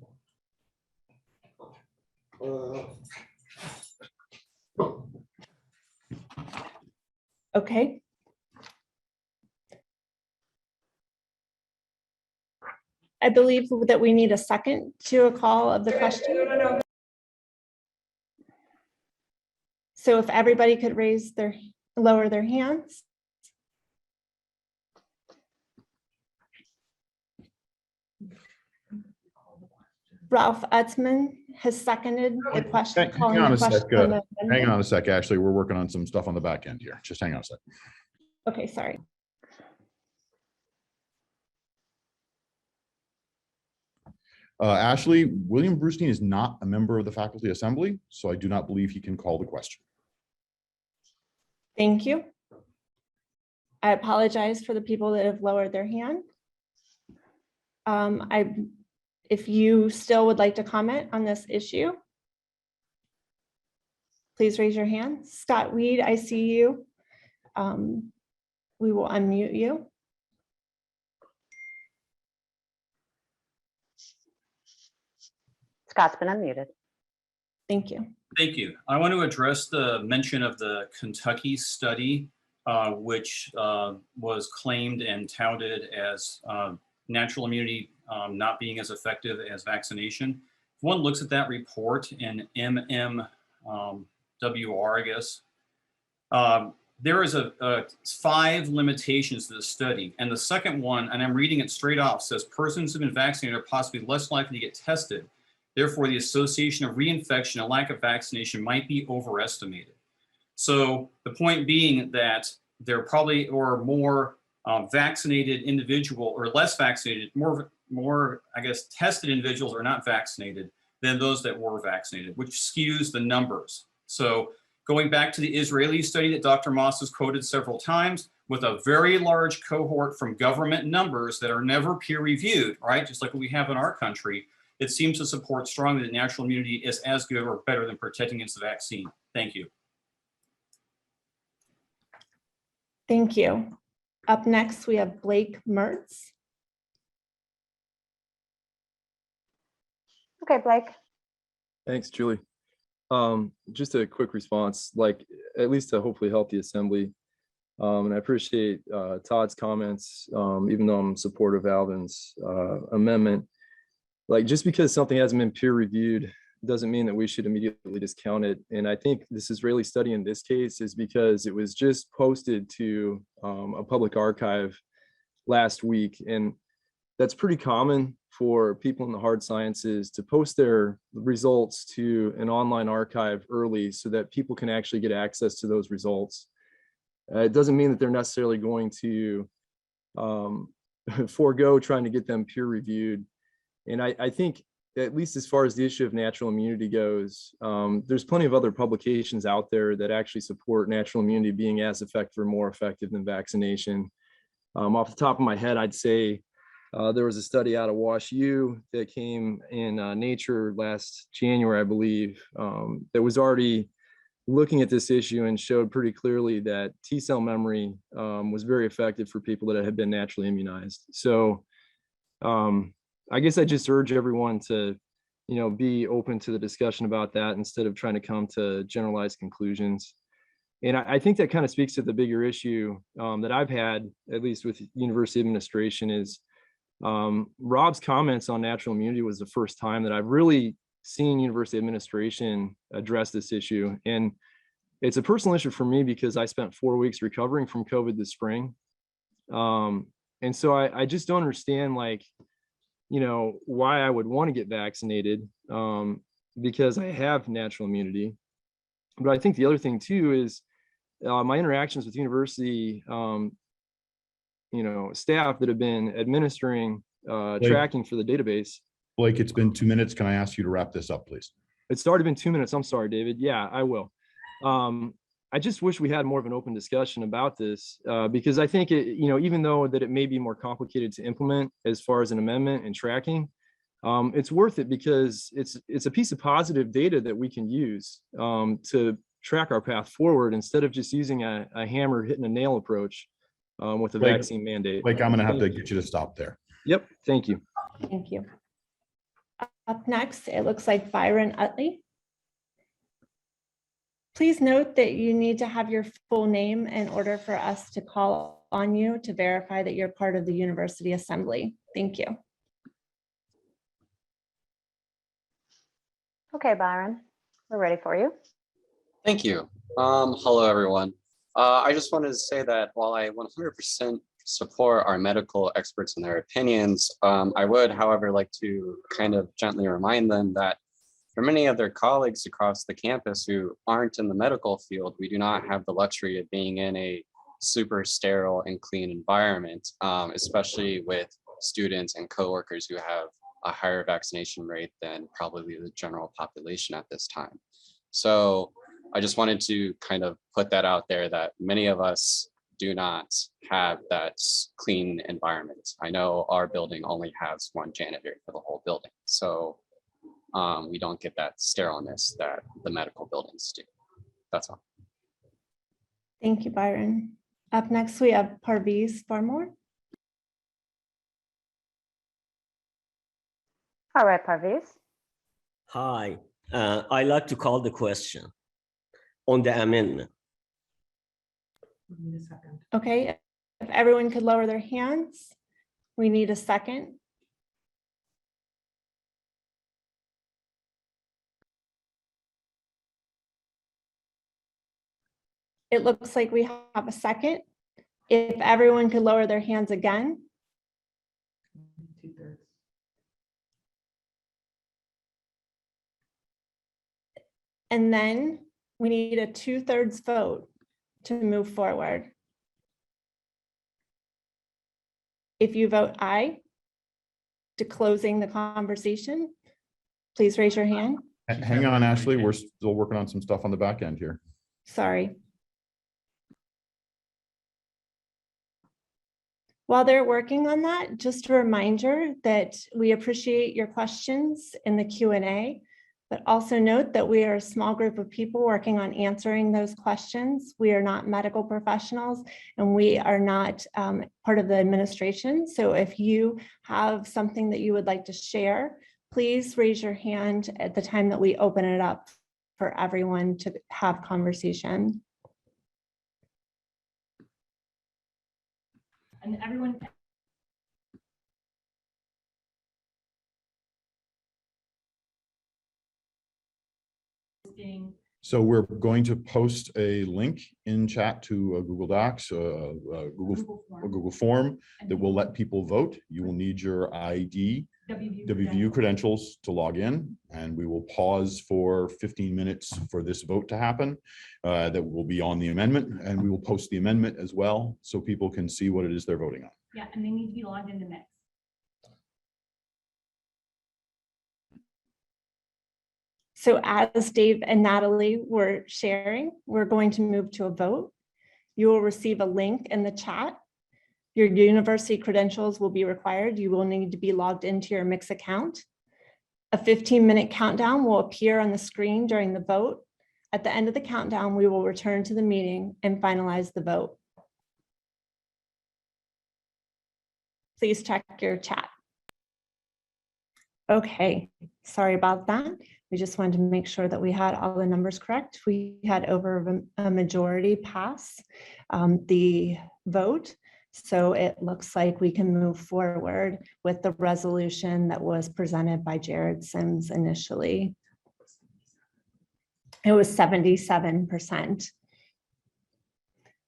[SPEAKER 1] Okay. I believe that we need a second to a call of the question. So if everybody could lower their hands. Ralph Utzman has seconded the question.
[SPEAKER 16] Hang on a sec. Hang on a sec. Actually, we're working on some stuff on the back end here. Just hang on a sec.
[SPEAKER 1] Okay, sorry.
[SPEAKER 16] Ashley, William Brustein is not a member of the Faculty Assembly, so I do not believe he can call the question.
[SPEAKER 1] Thank you. I apologize for the people that have lowered their hand. If you still would like to comment on this issue, please raise your hand. Scott Weed, I see you. We will unmute you.
[SPEAKER 6] Scott's been unmuted.
[SPEAKER 1] Thank you.
[SPEAKER 17] Thank you. I want to address the mention of the Kentucky study, which was claimed and touted as natural immunity not being as effective as vaccination. If one looks at that report in MMWR, I guess, there is 5 limitations to the study. And the second one, and I'm reading it straight off, says persons who have been vaccinated are possibly less likely to get tested. Therefore, the association of reinfection and lack of vaccination might be overestimated. So the point being that there probably are more vaccinated individual or less vaccinated, more, I guess, tested individuals are not vaccinated than those that were vaccinated, which skews the numbers. So going back to the Israeli study that Dr. Moss has quoted several times, with a very large cohort from government numbers that are never peer reviewed, right? Just like what we have in our country, it seems to support strongly that natural immunity is as good or better than protecting against the vaccine. Thank you.
[SPEAKER 1] Thank you. Up next, we have Blake Mertz.
[SPEAKER 6] Okay, Blake.
[SPEAKER 18] Thanks, Julie. Just a quick response, like at least to hopefully help the assembly. And I appreciate Todd's comments, even though I'm supportive of Alvin's amendment. Like just because something hasn't been peer reviewed doesn't mean that we should immediately discount it. And I think this Israeli study in this case is because it was just posted to a public archive last week. And that's pretty common for people in the hard sciences to post their results to an online archive early so that people can actually get access to those results. It doesn't mean that they're necessarily going to forego trying to get them peer reviewed. And I think, at least as far as the issue of natural immunity goes, there's plenty of other publications out there that actually support natural immunity being as effective or more effective than vaccination. Off the top of my head, I'd say there was a study out of WashU that came in Nature last January, I believe, that was already looking at this issue and showed pretty clearly that T cell memory was very effective for people that had been naturally immunized. So I guess I just urge everyone to, be open to the discussion about that instead of trying to come to generalized conclusions. And I think that kind of speaks to the bigger issue that I've had, at least with university administration, is Rob's comments on natural immunity was the first time that I've really seen university administration address this issue. And it's a personal issue for me because I spent 4 weeks recovering from COVID this spring. And so I just don't understand, why I would want to get vaccinated because I have natural immunity. But I think the other thing too is my interactions with university, staff that have been administering tracking for the database.
[SPEAKER 16] Blake, it's been 2 minutes. Can I ask you to wrap this up, please?
[SPEAKER 18] It's already been 2 minutes. I'm sorry, David. Yeah, I will. I just wish we had more of an open discussion about this because I think even though that it may be more complicated to implement as far as an amendment and tracking, it's worth it because it's a piece of positive data that we can use to track our path forward instead of just using a hammer hitting a nail approach with a vaccine mandate.
[SPEAKER 16] Blake, I'm going to have to get you to stop there.
[SPEAKER 18] Yep. Thank you.
[SPEAKER 1] Thank you. Up next, it looks like Byron Utley. Please note that you need to have your full name in order for us to call on you to verify that you're part of the University Assembly. Thank you.
[SPEAKER 6] Okay, Byron, we're ready for you.
[SPEAKER 19] Thank you. Hello, everyone. I just wanted to say that while I 100% support our medical experts and their opinions, I would, however, like to kind of gently remind them that for many of their colleagues across the campus who aren't in the medical field, we do not have the luxury of being in a super sterile and clean environment, especially with students and coworkers who have a higher vaccination rate than probably the general population at this time. So I just wanted to kind of put that out there that many of us do not have that clean environment. I know our building only has one janitor for the whole building. So we don't get that sterileness that the medical buildings do. That's all.
[SPEAKER 1] Thank you, Byron. Up next, we have Parviz Farmore.
[SPEAKER 6] All right, Parviz.
[SPEAKER 20] Hi, I'd like to call the question on the amendment.
[SPEAKER 1] Okay, if everyone could lower their hands, we need a second. It looks like we have a second. If everyone could lower their hands again. And then we need a 2/3 vote to move forward. If you vote aye to closing the conversation, please raise your hand.
[SPEAKER 16] Hang on, Ashley. We're still working on some stuff on the back end here.
[SPEAKER 1] Sorry. While they're working on that, just a reminder that we appreciate your questions in the Q&A, but also note that we are a small group of people working on answering those questions. We are not medical professionals and we are not part of the administration. So if you have something that you would like to share, please raise your hand at the time that we open it up for everyone to have conversation. And everyone.
[SPEAKER 16] So we're going to post a link in chat to a Google Docs, a Google form that will let people vote. You will need your ID, WVU credentials to log in, and we will pause for 15 minutes for this vote to happen. That will be on the amendment, and we will post the amendment as well so people can see what it is they're voting on.
[SPEAKER 1] Yeah, and they need to be logged in the mix. So as Dave and Natalie were sharing, we're going to move to a vote. You will receive a link in the chat. Your university credentials will be required. You will need to be logged into your Mix account. A 15-minute countdown will appear on the screen during the vote. At the end of the countdown, we will return to the meeting and finalize the vote. Please check your chat. Okay, sorry about that. We just wanted to make sure that we had all the numbers correct. We had over a majority pass the vote. So it looks like we can move forward with the resolution that was presented by Jared Sims initially. It was 77%.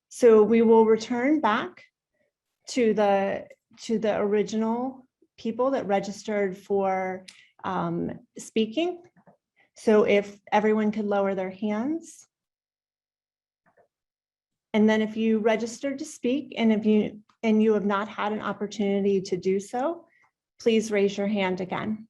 [SPEAKER 1] So we will return back to the original people that registered for speaking. So if everyone could lower their hands. And then if you registered to speak and you have not had an opportunity to do so, please raise your hand again.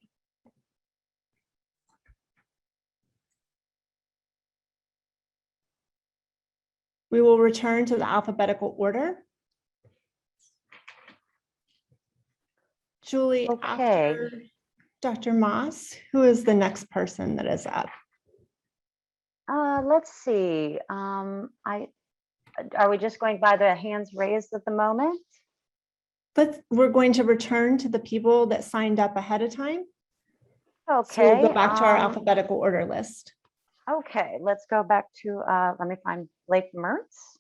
[SPEAKER 1] We will return to the alphabetical order. Julie,
[SPEAKER 6] Okay.
[SPEAKER 1] after Dr. Moss, who is the next person that is up?
[SPEAKER 6] Let's see. Are we just going by the hands raised at the moment?
[SPEAKER 1] But we're going to return to the people that signed up ahead of time.
[SPEAKER 6] Okay.
[SPEAKER 1] So we'll go back to our alphabetical order list.
[SPEAKER 6] Okay, let's go back to, let me find Blake Mertz.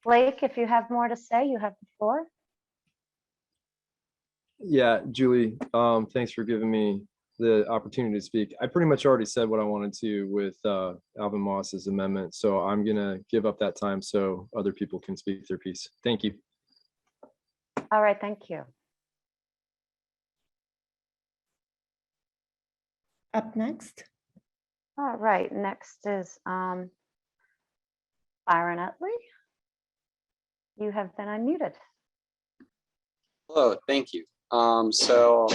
[SPEAKER 6] Blake, if you have more to say, you have the floor.
[SPEAKER 18] Yeah, Julie, thanks for giving me the opportunity to speak. I pretty much already said what I wanted to with Alvin Moss's amendment, so I'm gonna give up that time so other people can speak their piece. Thank you.
[SPEAKER 6] All right, thank you.
[SPEAKER 1] Up next.
[SPEAKER 6] All right, next is Byron Utley. You have been unmuted.
[SPEAKER 19] Hello, thank you. So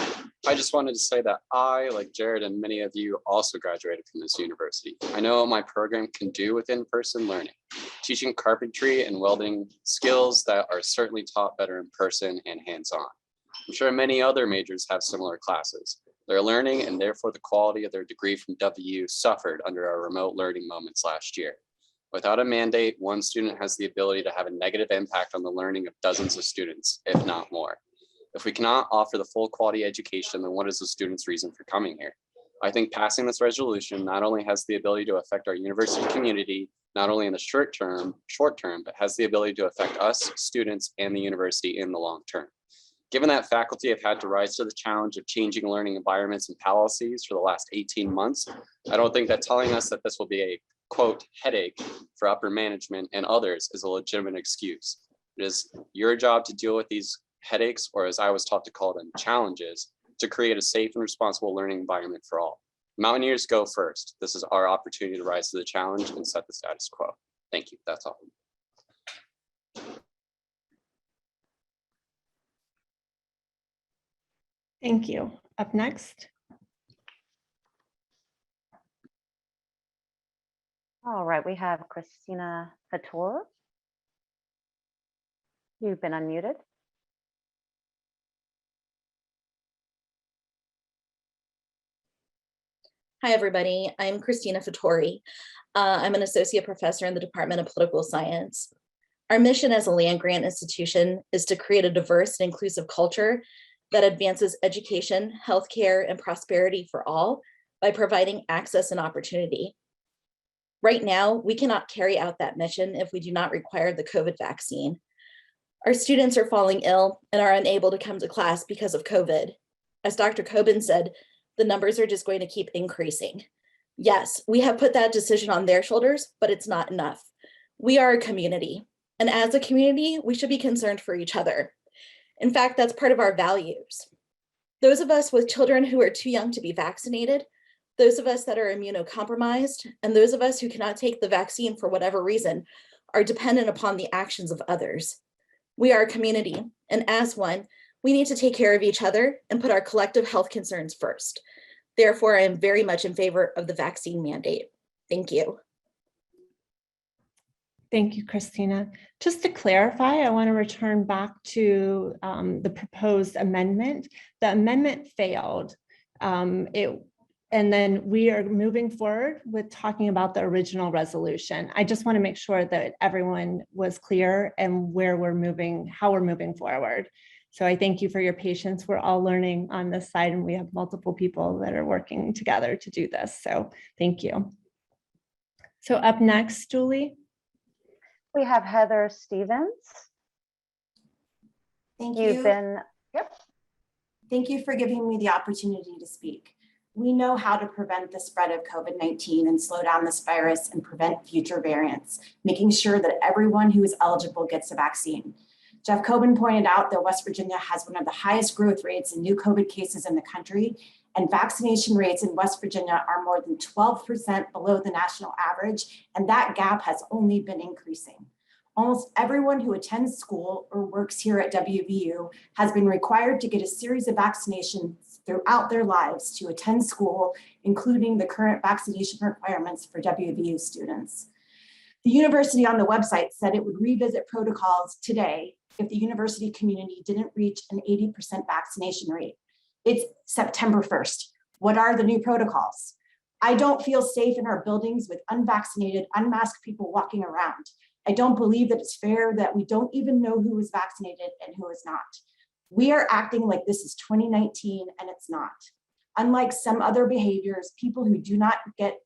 [SPEAKER 19] I just wanted to say that I, like Jared and many of you, also graduated from this university. I know what my program can do with in-person learning, teaching carpentry and welding skills that are certainly taught better in person and hands-on. I'm sure many other majors have similar classes. Their learning and therefore the quality of their degree from WU suffered under our remote learning moments last year. Without a mandate, one student has the ability to have a negative impact on the learning of dozens of students, if not more. If we cannot offer the full quality education, then what is the student's reason for coming here? I think passing this resolution not only has the ability to affect our university community, not only in the short term, but has the ability to affect us, students, and the university in the long term. Given that faculty have had to rise to the challenge of changing learning environments and policies for the last 18 months, I don't think that telling us that this will be a quote headache for upper management and others is a legitimate excuse. It is your job to deal with these headaches, or as I was taught to call them, challenges, to create a safe and responsible learning environment for all. Mountaineers go first. This is our opportunity to rise to the challenge and set the status quo. Thank you. That's all.
[SPEAKER 1] Thank you. Up next.
[SPEAKER 6] All right, we have Christina Fattori. You've been unmuted.
[SPEAKER 21] Hi, everybody. I'm Christina Fattori. I'm an associate professor in the Department of Political Science. Our mission as a land-grant institution is to create a diverse and inclusive culture that advances education, healthcare, and prosperity for all by providing access and opportunity. Right now, we cannot carry out that mission if we do not require the COVID vaccine. Our students are falling ill and are unable to come to class because of COVID. As Dr. Coben said, the numbers are just going to keep increasing. Yes, we have put that decision on their shoulders, but it's not enough. We are a community, and as a community, we should be concerned for each other. In fact, that's part of our values. Those of us with children who are too young to be vaccinated, those of us that are immunocompromised, and those of us who cannot take the vaccine for whatever reason are dependent upon the actions of others. We are a community, and as one, we need to take care of each other and put our collective health concerns first. Therefore, I am very much in favor of the vaccine mandate. Thank you.
[SPEAKER 1] Thank you, Christina. Just to clarify, I want to return back to the proposed amendment. The amendment failed. And then we are moving forward with talking about the original resolution. I just want to make sure that everyone was clear and where we're moving, how we're moving forward. So I thank you for your patience. We're all learning on this side, and we have multiple people that are working together to do this. So thank you. So up next, Julie.
[SPEAKER 6] We have Heather Stevens.
[SPEAKER 2] Thank
[SPEAKER 6] You've
[SPEAKER 2] you.
[SPEAKER 6] been, yep.
[SPEAKER 2] Thank you for giving me the opportunity to speak. We know how to prevent the spread of COVID-19 and slow down this virus and prevent future variants, making sure that everyone who is eligible gets a vaccine. Jeff Coben pointed out that West Virginia has one of the highest growth rates in new COVID cases in the country, and vaccination rates in West Virginia are more than 12% below the national average, and that gap has only been increasing. Almost everyone who attends school or works here at WVU has been required to get a series of vaccinations throughout their lives to attend school, including the current vaccination requirements for WVU students. The university on the website said it would revisit protocols today if the university community didn't reach an 80% vaccination rate. It's September 1st. What are the new protocols? I don't feel safe in our buildings with unvaccinated, unmasked people walking around. I don't believe that it's fair that we don't even know who is vaccinated and who is not. We are acting like this is 2019 and it's not. Unlike some other behaviors, people who do not get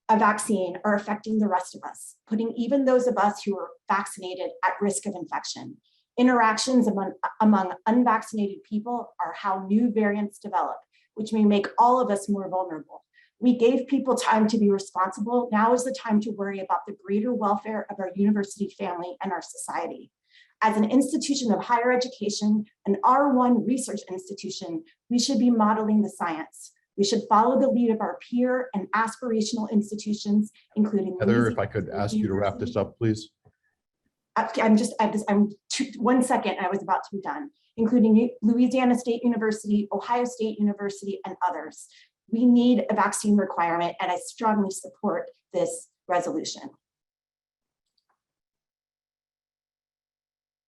[SPEAKER 2] a vaccine are affecting the rest of us, putting even those of us who are vaccinated at risk of infection. Interactions among unvaccinated people are how new variants develop, which may make all of us more vulnerable. We gave people time to be responsible. Now is the time to worry about the greater welfare of our university family and our society. As an institution of higher education, an R1 research institution, we should be modeling the science. We should follow the lead of our peer and aspirational institutions, including—
[SPEAKER 16] Heather, if I could ask you to wrap this up, please.
[SPEAKER 2] I'm 1 second, I was about to be done, including Louisiana State University, Ohio State University, and others. We need a vaccine requirement, and I strongly support this resolution.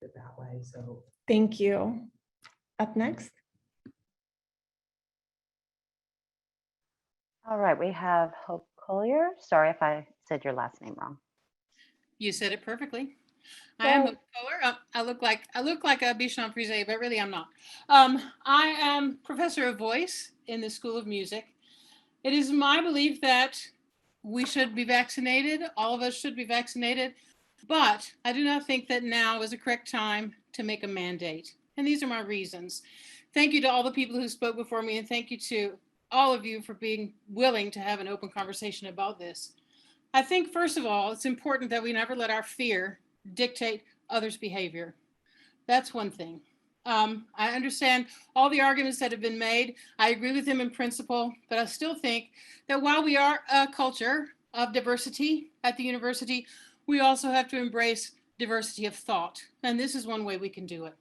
[SPEAKER 1] That way, so. Thank you. Up next.
[SPEAKER 6] All right, we have Hope Collier. Sorry if I said your last name wrong.
[SPEAKER 22] You said it perfectly. I am Hope Collier. I look like a Bichon Frise, but really I'm not. I am professor of voice in the School of Music. It is my belief that we should be vaccinated. All of us should be vaccinated, but I do not think that now is the correct time to make a mandate. And these are my reasons. Thank you to all the people who spoke before me, and thank you to all of you for being willing to have an open conversation about this. I think, first of all, it's important that we never let our fear dictate others' behavior. That's one thing. I understand all the arguments that have been made. I agree with them in principle, but I still think that while we are a culture of diversity at the university, we also have to embrace diversity of thought. And this is one way we can do it.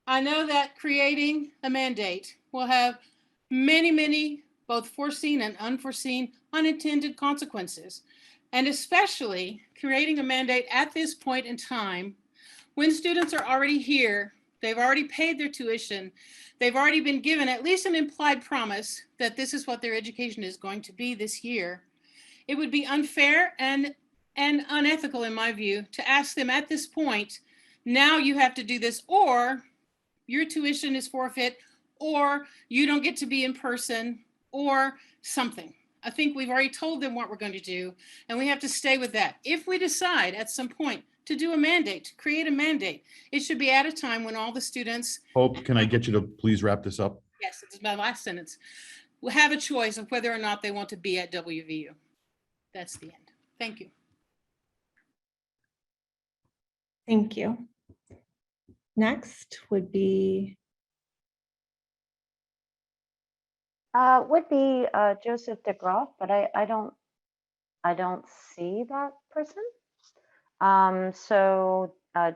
[SPEAKER 22] I know that creating a mandate will have many, both foreseen and unforeseen unintended consequences. And especially creating a mandate at this point in time when students are already here, they've already paid their tuition, they've already been given at least an implied promise that this is what their education is going to be this year. It would be unfair and unethical, in my view, to ask them at this point, now you have to do this, or your tuition is forfeit, or you don't get to be in person, or something. I think we've already told them what we're going to do, and we have to stay with that. If we decide at some point to do a mandate, to create a mandate, it should be at a time when all the students—
[SPEAKER 16] Hope, can I get you to please wrap this up?
[SPEAKER 22] Yes, it's my last sentence— will have a choice of whether or not they want to be at WVU. That's the end. Thank you.
[SPEAKER 1] Thank you. Next would be
[SPEAKER 6] Joseph DeGroff, but I don't see that person. So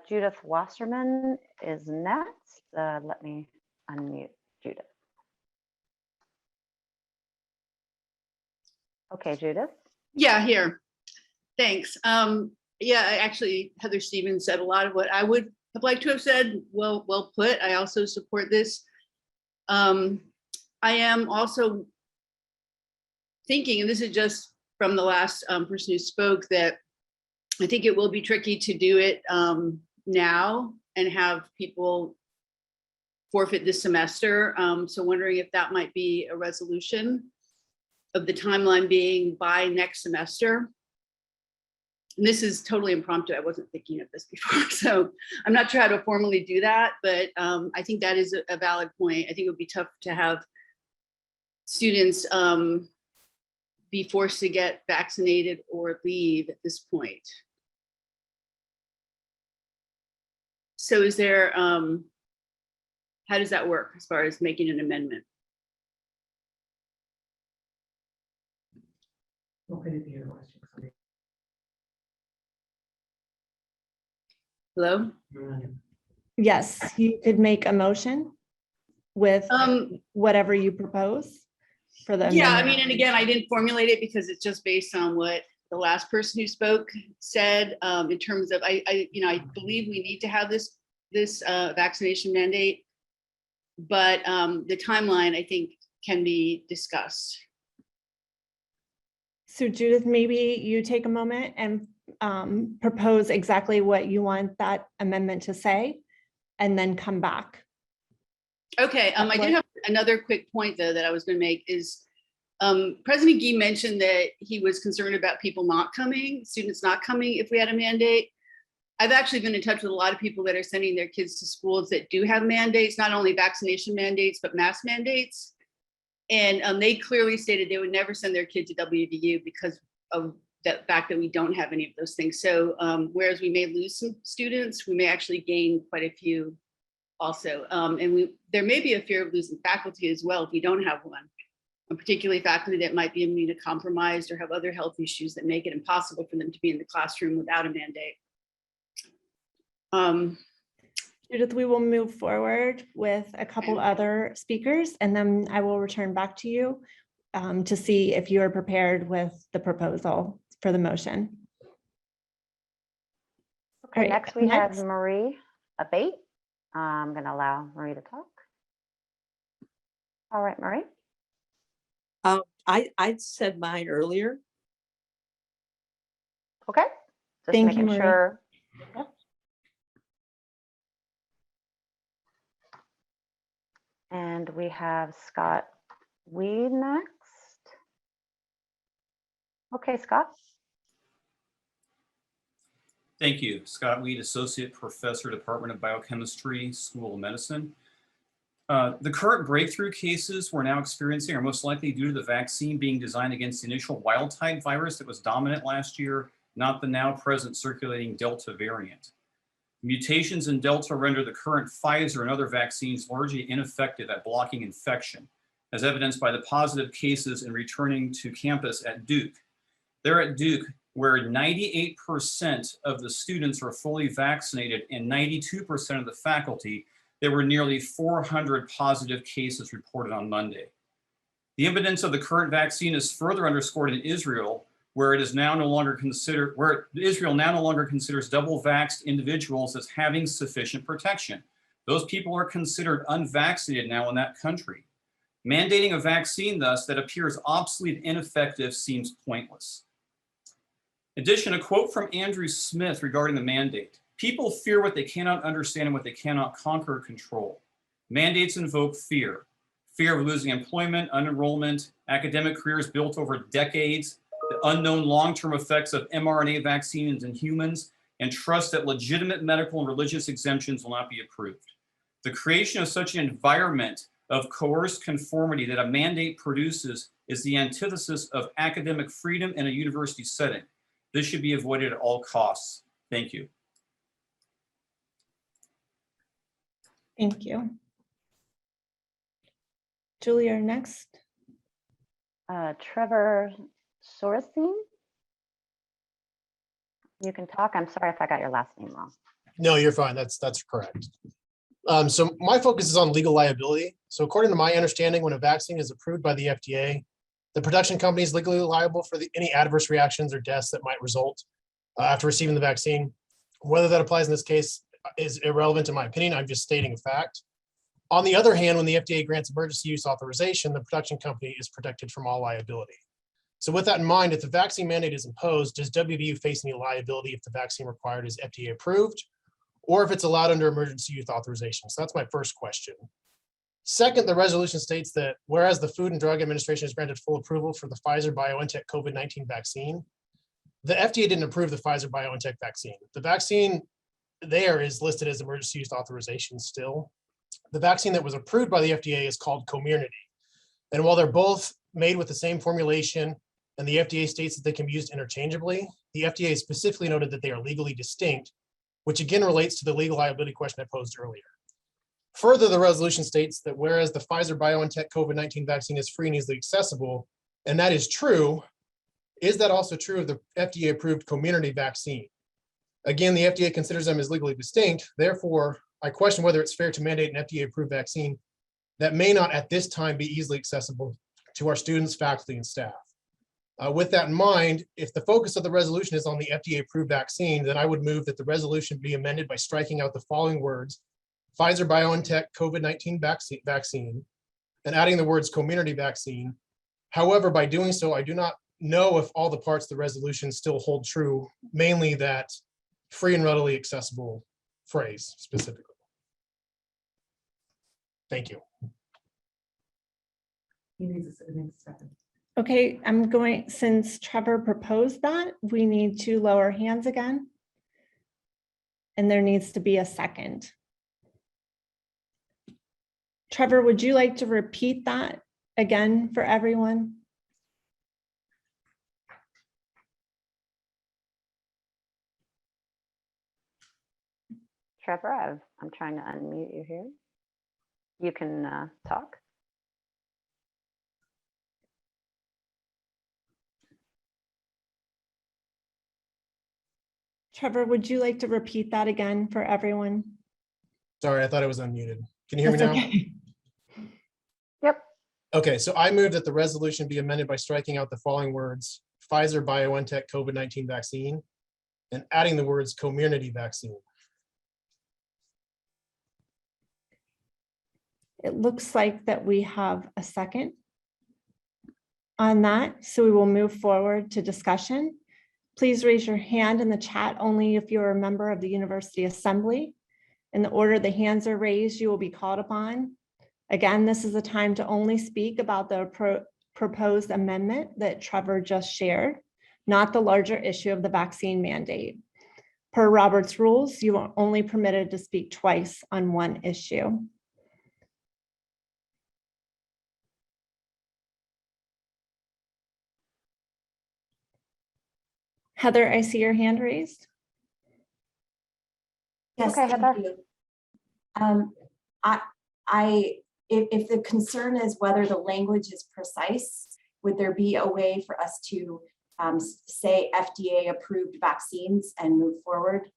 [SPEAKER 6] Judith Wasserman is next. Let me unmute Judith. Okay, Judith.
[SPEAKER 13] Yeah, here. Thanks. Yeah, actually, Heather Stevens said a lot of what I would have liked to have said. Well put. I also support this. I am also thinking, and this is just from the last person who spoke, that I think it will be tricky to do it now and have people forfeit this semester. So wondering if that might be a resolution of the timeline being by next semester. And this is totally impromptu. I wasn't thinking of this before, so I'm not sure how to formally do that, but I think that is a valid point. I think it would be tough to have students be forced to get vaccinated or leave at this point. So is there, how does that work as far as making an amendment? Hello?
[SPEAKER 1] Yes, you could make a motion with whatever you propose for the
[SPEAKER 13] Yeah, I
[SPEAKER 1] amendment.
[SPEAKER 13] mean, and again, I didn't formulate it because it's just based on what the last person who spoke said in terms of, I believe we need to have this vaccination mandate, but the timeline, I think, can be discussed.
[SPEAKER 1] So Judith, maybe you take a moment and propose exactly what you want that amendment to say, and then come back.
[SPEAKER 13] Okay, I did have another quick point though that I was going to make is President Gee mentioned that he was concerned about people not coming, students not coming if we had a mandate. I've actually been in touch with a lot of people that are sending their kids to schools that do have mandates, not only vaccination mandates, but mask mandates. And they clearly stated they would never send their kid to WVU because of the fact that we don't have any of those things. So whereas we may lose some students, we may actually gain quite a few also. And there may be a fear of losing faculty as well if we don't have one, and particularly faculty that might be immunocompromised or have other health issues that make it impossible for them to be in the classroom without a mandate.
[SPEAKER 1] Judith, we will move forward with a couple other speakers, and then I will return back to you to see if you are prepared with the proposal for the motion.
[SPEAKER 6] Okay,
[SPEAKER 1] All right,
[SPEAKER 6] next we have Marie Abate. I'm going to allow Marie to talk. All right, Marie.
[SPEAKER 3] I said mine earlier.
[SPEAKER 6] Okay, just
[SPEAKER 1] Thank you,
[SPEAKER 6] making
[SPEAKER 1] Marie.
[SPEAKER 6] sure. Yep. And we have Scott Weed next. Okay, Scott.
[SPEAKER 17] Thank you. Scott Weed, Associate Professor, Department of Biochemistry, School of Medicine. The current breakthrough cases we're now experiencing are most likely due to the vaccine being designed against the initial wild-type virus that was dominant last year, not the now present circulating Delta variant. Mutations in Delta render the current Pfizer and other vaccines largely ineffective at blocking infection, as evidenced by the positive cases in returning to campus at Duke. They're at Duke, where 98% of the students are fully vaccinated and 92% of the faculty. There were nearly 400 positive cases reported on Monday. The evidence of the current vaccine is further underscored in Israel, where Israel now no longer considers double vaxxed individuals as having sufficient protection. Those people are considered unvaccinated now in that country. Mandating a vaccine, thus, that appears obsolete and ineffective seems pointless. In addition, a quote from Andrew Smith regarding the mandate. People fear what they cannot understand and what they cannot conquer or control. Mandates invoke fear. Fear of losing employment, unenrollment, academic careers built over decades, the unknown long-term effects of mRNA vaccines in humans, and trust that legitimate medical and religious exemptions will not be approved. The creation of such an environment of coerced conformity that a mandate produces is the antithesis of academic freedom in a university setting. This should be avoided at all costs. Thank you.
[SPEAKER 1] Thank you. Julia, next.
[SPEAKER 6] Trevor Sorstein. You can talk. I'm sorry if I got your last name wrong.
[SPEAKER 5] No, you're fine. That's correct. So my focus is on legal liability. So according to my understanding, when a vaccine is approved by the FDA, the production company is legally liable for any adverse reactions or deaths that might result. after receiving the vaccine. Whether that applies in this case is irrelevant in my opinion. I'm just stating a fact. On the other hand, when the FDA grants emergency use authorization, the production company is protected from all liability. So with that in mind, if the vaccine mandate is imposed, does WVU face any liability if the vaccine required is FDA approved, or if it's allowed under emergency use authorization? So that's my first question. Second, the resolution states that whereas the Food and Drug Administration has granted full approval for the Pfizer-BioNTech COVID-19 vaccine, the FDA didn't approve the Pfizer-BioNTech vaccine. The vaccine there is listed as emergency use authorization still. The vaccine that was approved by the FDA is called Comirnaty. And while they're both made with the same formulation and the FDA states that they can be used interchangeably, the FDA specifically noted that they are legally distinct, which again relates to the legal liability question I posed earlier. Further, the resolution states that whereas the Pfizer-BioNTech COVID-19 vaccine is free and easily accessible, and that is true, is that also true of the FDA-approved Comirnaty vaccine? Again, the FDA considers them as legally distinct. Therefore, I question whether it's fair to mandate an FDA-approved vaccine that may not at this time be easily accessible to our students, faculty, and staff. With that in mind, if the focus of the resolution is on the FDA-approved vaccine, then I would move that the resolution be amended by striking out the following words: Pfizer-BioNTech COVID-19 vaccine, and adding the words Comirnaty vaccine. However, by doing so, I do not know if all the parts of the resolution still hold true, mainly that free and readily accessible phrase specifically. Thank you.
[SPEAKER 10] He needs a second.
[SPEAKER 1] Okay, since Trevor proposed that, we need to lower hands again. And there needs to be a second. Trevor, would you like to repeat that again for everyone?
[SPEAKER 6] Trevor, I'm trying to unmute you here. You can talk.
[SPEAKER 1] Trevor, would you like to repeat that again for everyone?
[SPEAKER 5] Sorry, I thought I was unmuted. Can you hear me now?
[SPEAKER 1] Okay.
[SPEAKER 6] Yep.
[SPEAKER 5] Okay, so I move that the resolution be amended by striking out the following words: Pfizer-BioNTech COVID-19 vaccine, and adding the words Comirnaty vaccine.
[SPEAKER 1] It looks like that we have a second on that, so we will move forward to discussion. Please raise your hand in the chat only if you're a member of the University Assembly. In the order the hands are raised, you will be called upon. Again, this is a time to only speak about the proposed amendment that Trevor just shared, not the larger issue of the vaccine mandate. Per Robert's rules, you are only permitted to speak twice on one issue. Heather, I see your hand raised.
[SPEAKER 2] Yes,
[SPEAKER 6] Okay,
[SPEAKER 2] thank
[SPEAKER 6] Heather.
[SPEAKER 2] you. If the concern is whether the language is precise, would there be a way for us to say FDA approved vaccines and move forward?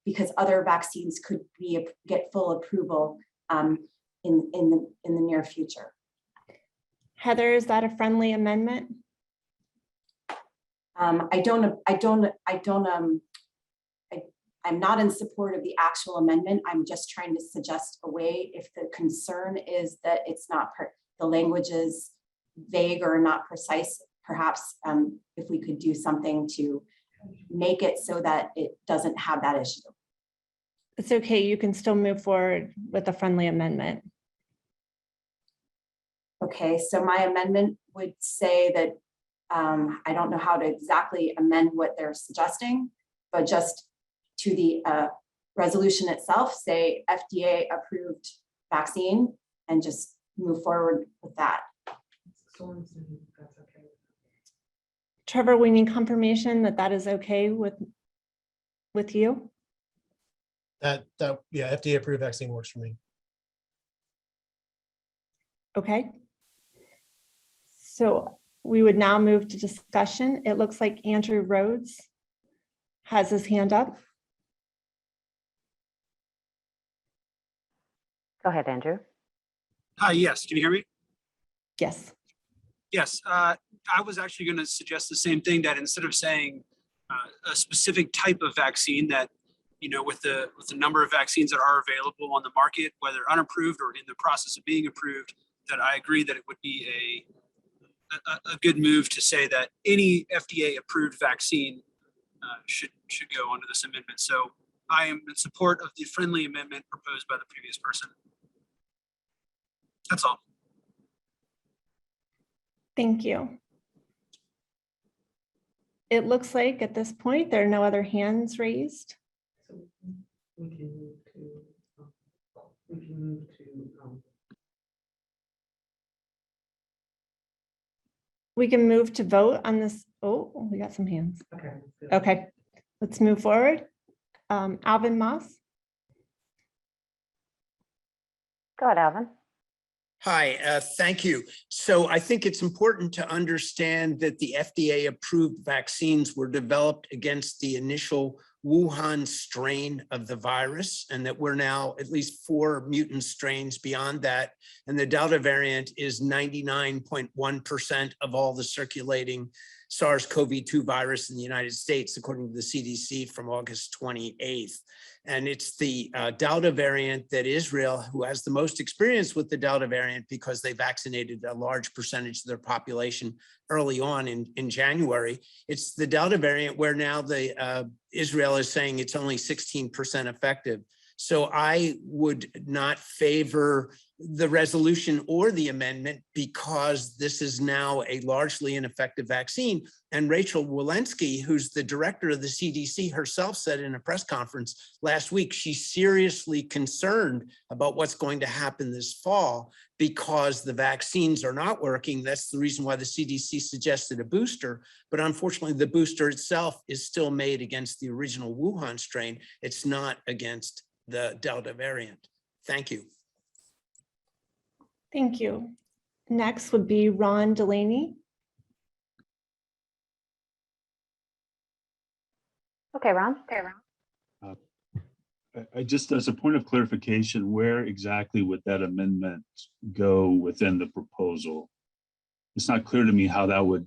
[SPEAKER 2] Because other vaccines could get full approval in the near future.
[SPEAKER 1] Heather, is that a friendly amendment?
[SPEAKER 2] I'm not in support of the actual amendment. I'm just trying to suggest a way if the concern is that it's not, the language is vague or not precise, perhaps if we could do something to make it so that it doesn't have that issue.
[SPEAKER 1] It's okay, you can still move forward with a friendly amendment.
[SPEAKER 2] Okay, so my amendment would say that I don't know how to exactly amend what they're suggesting, but just to the resolution itself, say FDA approved vaccine and just move forward with that.
[SPEAKER 1] Trevor, we need confirmation that that is okay with you.
[SPEAKER 5] Yeah, FDA approved vaccine works for me.
[SPEAKER 1] Okay. So we would now move to discussion. It looks like Andrew Rhodes has his hand up.
[SPEAKER 6] Go ahead, Andrew.
[SPEAKER 4] Hi, yes, can you hear me?
[SPEAKER 1] Yes.
[SPEAKER 4] Yes, I was actually going to suggest the same thing, that instead of saying a specific type of vaccine that, with the number of vaccines that are available on the market, whether unapproved or in the process of being approved, that I agree that it would be a good move to say that any FDA approved vaccine should go under this amendment. So I am in support of the friendly amendment proposed by the previous person. That's all.
[SPEAKER 1] Thank you. It looks like at this point, there are no other hands raised. We can move to vote on this. Oh, we got some hands. Okay, let's move forward. Alvin Moss.
[SPEAKER 6] Go ahead, Alvin.
[SPEAKER 7] Hi, thank you. So I think it's important to understand that the FDA approved vaccines were developed against the initial Wuhan strain of the virus, and that we're now at least 4 mutant strains beyond that. And the Delta variant is 99.1% of all the circulating SARS-CoV-2 virus in the United States, according to the CDC from August 28th. And it's the Delta variant that Israel, who has the most experience with the Delta variant because they vaccinated a large percentage of their population early on in January. It's the Delta variant where now Israel is saying it's only 16% effective. So I would not favor the resolution or the amendment because this is now a largely ineffective vaccine. And Rachel Walensky, who's the director of the CDC herself, said in a press conference last week, she's seriously concerned about what's going to happen this fall because the vaccines are not working. That's the reason why the CDC suggested a booster. But unfortunately, the booster itself is still made against the original Wuhan strain. It's not against the Delta variant. Thank you.
[SPEAKER 1] Thank you. Next would be Ron Delaney.
[SPEAKER 6] Okay, Ron.
[SPEAKER 8] I just, as a point of clarification, where exactly would that amendment go within the proposal? It's not clear to me how that would,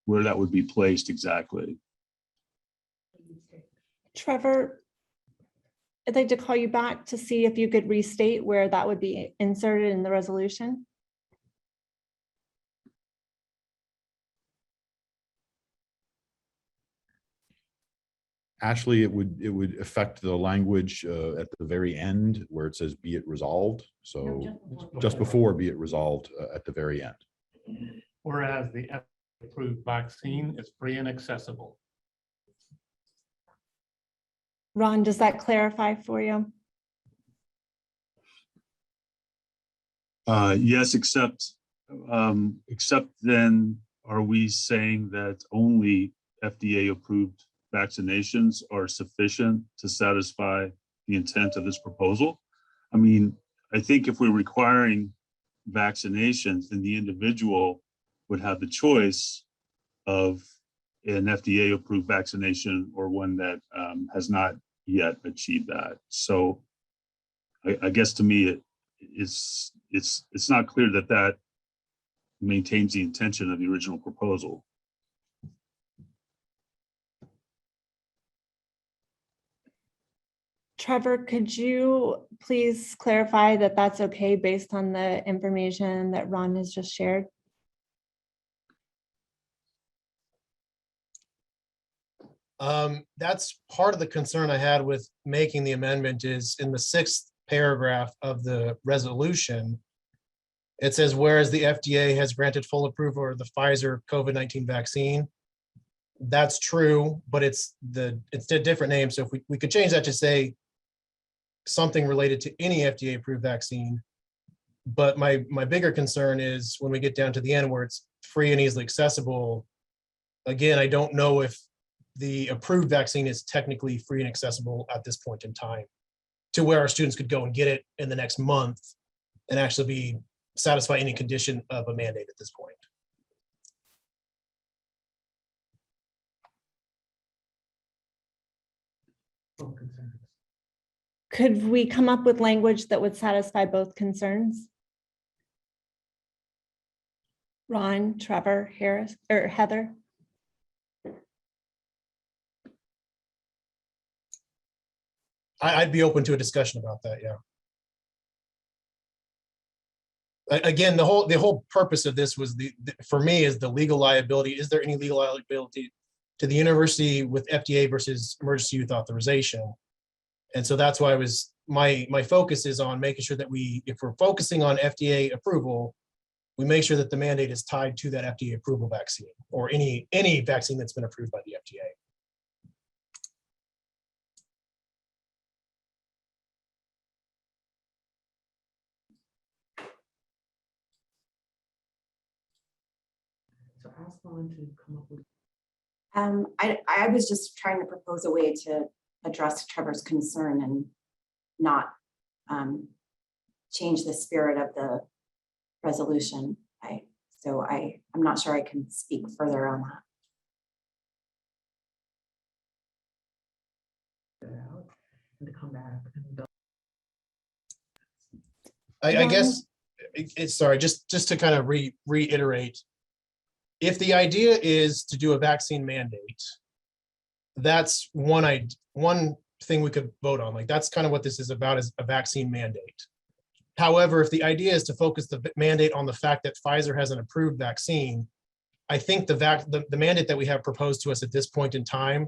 [SPEAKER 8] where that would be placed exactly.
[SPEAKER 1] Trevor, I'd like to call you back to see if you could restate where that would be inserted in the resolution.
[SPEAKER 16] Ashley, it would affect the language at the very end where it says be it resolved. So just before be it resolved at the very end.
[SPEAKER 23] Whereas the FDA-approved vaccine is free and accessible.
[SPEAKER 1] Ron, does that clarify for you?
[SPEAKER 8] Yes, except then are we saying that only FDA-approved vaccinations are sufficient to satisfy the intent of this proposal? I mean, I think if we're requiring vaccinations, then the individual would have the choice of an FDA-approved vaccination or one that has not yet achieved that. So I guess to me, it's not clear that that maintains the intention of the original proposal.
[SPEAKER 1] Trevor, could you please clarify that that's okay based on the information that Ron has just shared?
[SPEAKER 5] That's part of the concern I had with making the amendment is in the 6th paragraph of the resolution. It says, whereas the FDA has granted full approval of the Pfizer COVID-19 vaccine. That's true, but it's a different name. So if we could change that to say something related to any FDA approved vaccine. But my bigger concern is when we get down to the end where it's free and easily accessible. Again, I don't know if the approved vaccine is technically free and accessible at this point in time to where our students could go and get it in the next month and actually satisfy any condition of a mandate at this point.
[SPEAKER 1] Could we come up with language that would satisfy both concerns? Ron, Trevor, Harris, or Heather?
[SPEAKER 5] I'd be open to a discussion about that, yeah. Again, the whole purpose of this was for me is the legal liability. Is there any legal liability to the university with FDA versus emergency youth authorization? And so that's why my focus is on making sure that if we're focusing on FDA approval, we make sure that the mandate is tied to that FDA approval vaccine or any vaccine that's been approved by the FDA.
[SPEAKER 10] So ask Ron to come up with.
[SPEAKER 2] I was just trying to propose a way to address Trevor's concern and not change the spirit of the resolution. I'm not sure I can speak further on that.
[SPEAKER 10] And to come back.
[SPEAKER 5] I guess it's sorry, just to kind of reiterate, if the idea is to do a vaccine mandate, that's one thing we could vote on. Like that's kind of what this is about, is a vaccine mandate. However, if the idea is to focus the mandate on the fact that Pfizer has an approved vaccine, I think the mandate that we have proposed to us at this point in time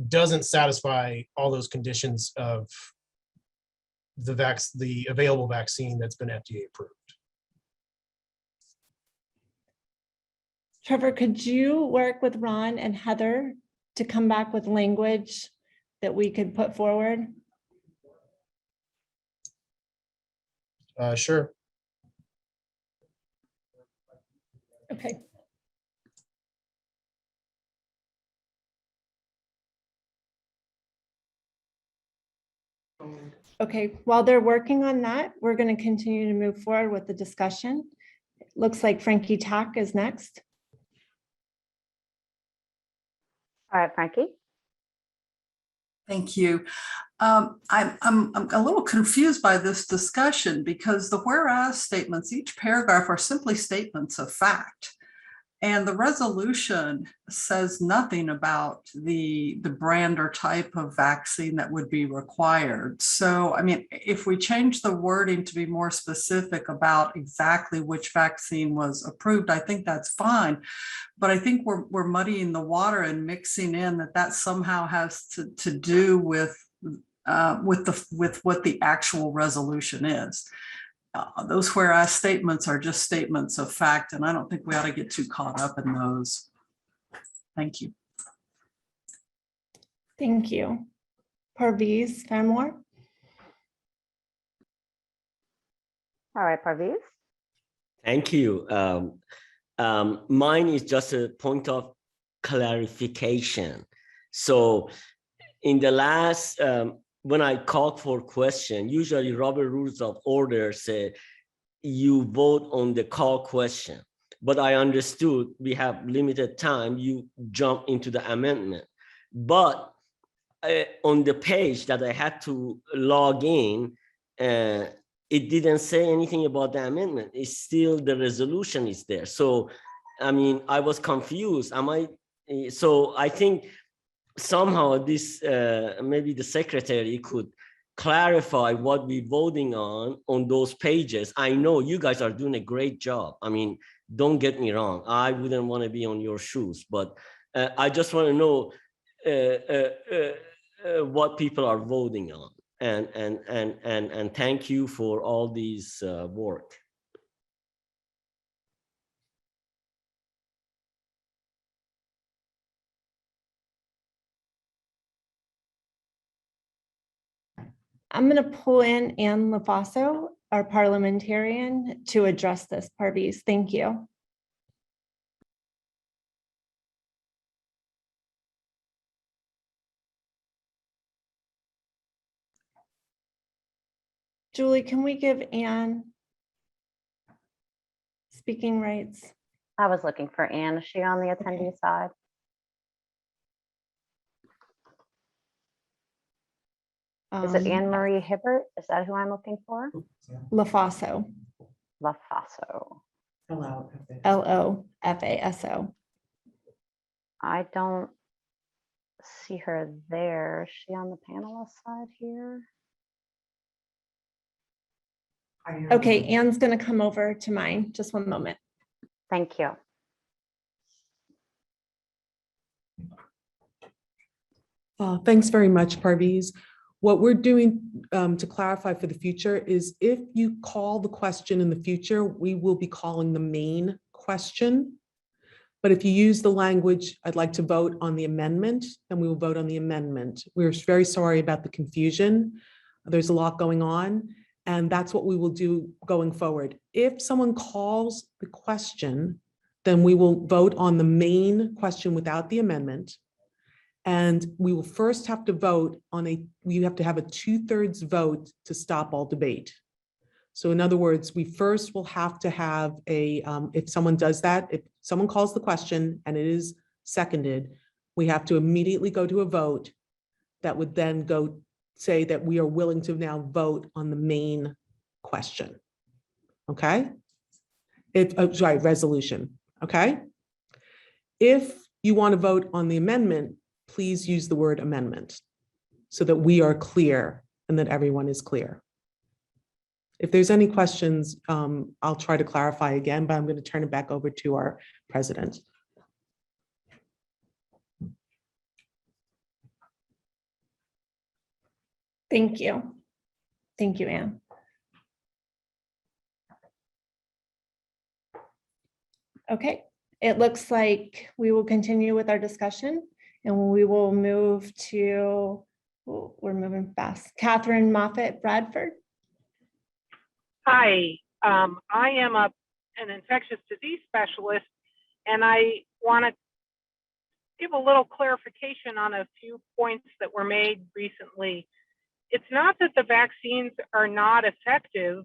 [SPEAKER 5] doesn't satisfy all those conditions of the available vaccine that's been FDA approved.
[SPEAKER 1] Trevor, could you work with Ron and Heather to come back with language that we could put forward?
[SPEAKER 5] Sure.
[SPEAKER 1] Okay. Okay, while they're working on that, we're going to continue to move forward with the discussion. It looks like Frankie Tack is next.
[SPEAKER 6] All right, Frankie.
[SPEAKER 9] Thank you. I'm a little confused by this discussion because the whereas statements, each paragraph are simply statements of fact. And the resolution says nothing about the brand or type of vaccine that would be required. So, I mean, if we change the wording to be more specific about exactly which vaccine was approved, I think that's fine. But I think we're muddying the water and mixing in that somehow has to do with what the actual resolution is. Those whereas statements are just statements of fact, and I don't think we ought to get too caught up in those. Thank you.
[SPEAKER 1] Thank you. Parviz Farmore.
[SPEAKER 6] All right, Parviz.
[SPEAKER 20] Thank you. Mine is just a point of clarification. So in the last, when I called for question, usually Robert Rules of Order say you vote on the call question, but I understood we have limited time, you jump into the amendment. But on the page that I had to log in, it didn't say anything about the amendment. It's still the resolution is there. So, I mean, I was confused. So I think somehow this, maybe the secretary could clarify what we're voting on those pages. I know you guys are doing a great job. I mean, don't get me wrong. I wouldn't want to be on your shoes, but I just want to know what people are voting on. And thank you for all these work.
[SPEAKER 1] I'm going to pull in Ann LaFaso, our parliamentarian, to address this, Parviz. Thank you. Julie, can we give Ann speaking rights?
[SPEAKER 6] I was looking for Ann. Is she on the attendee side? Is it Anne Marie Hibbert? Is that who I'm looking for?
[SPEAKER 1] LaFaso.
[SPEAKER 6] LaFaso.
[SPEAKER 1] L-O-F-A-S-O.
[SPEAKER 6] I don't see her there. Is she on the panelist side here?
[SPEAKER 1] Okay, Anne's going to come over to mine. Just one moment.
[SPEAKER 6] Thank you.
[SPEAKER 11] Thanks very much, Parviz. What we're doing to clarify for the future is if you call the question in the future, we will be calling the main question. But if you use the language, I'd like to vote on the amendment, then we will vote on the amendment. We're very sorry about the confusion. There's a lot going on, and that's what we will do going forward. If someone calls the question, then we will vote on the main question without the amendment. And we will first have to vote on we have to have a 2/3 vote to stop all debate. So in other words, we first will have to have if someone does that, if someone calls the question and it is seconded, we have to immediately go to a vote that would then go say that we are willing to now vote on the main question. Okay? Sorry, resolution. Okay? If you want to vote on the amendment, please use the word amendment so that we are clear and that everyone is clear. If there's any questions, I'll try to clarify again, but I'm going to turn it back over to our president.
[SPEAKER 1] Thank you. Thank you, Anne. Okay, it looks like we will continue with our discussion and we will move to, we're moving fast. Catherine Moffett, Bradford.
[SPEAKER 12] Hi, I am an infectious disease specialist, and I want to give a little clarification on a few points that were made recently. It's not that the vaccines are not effective.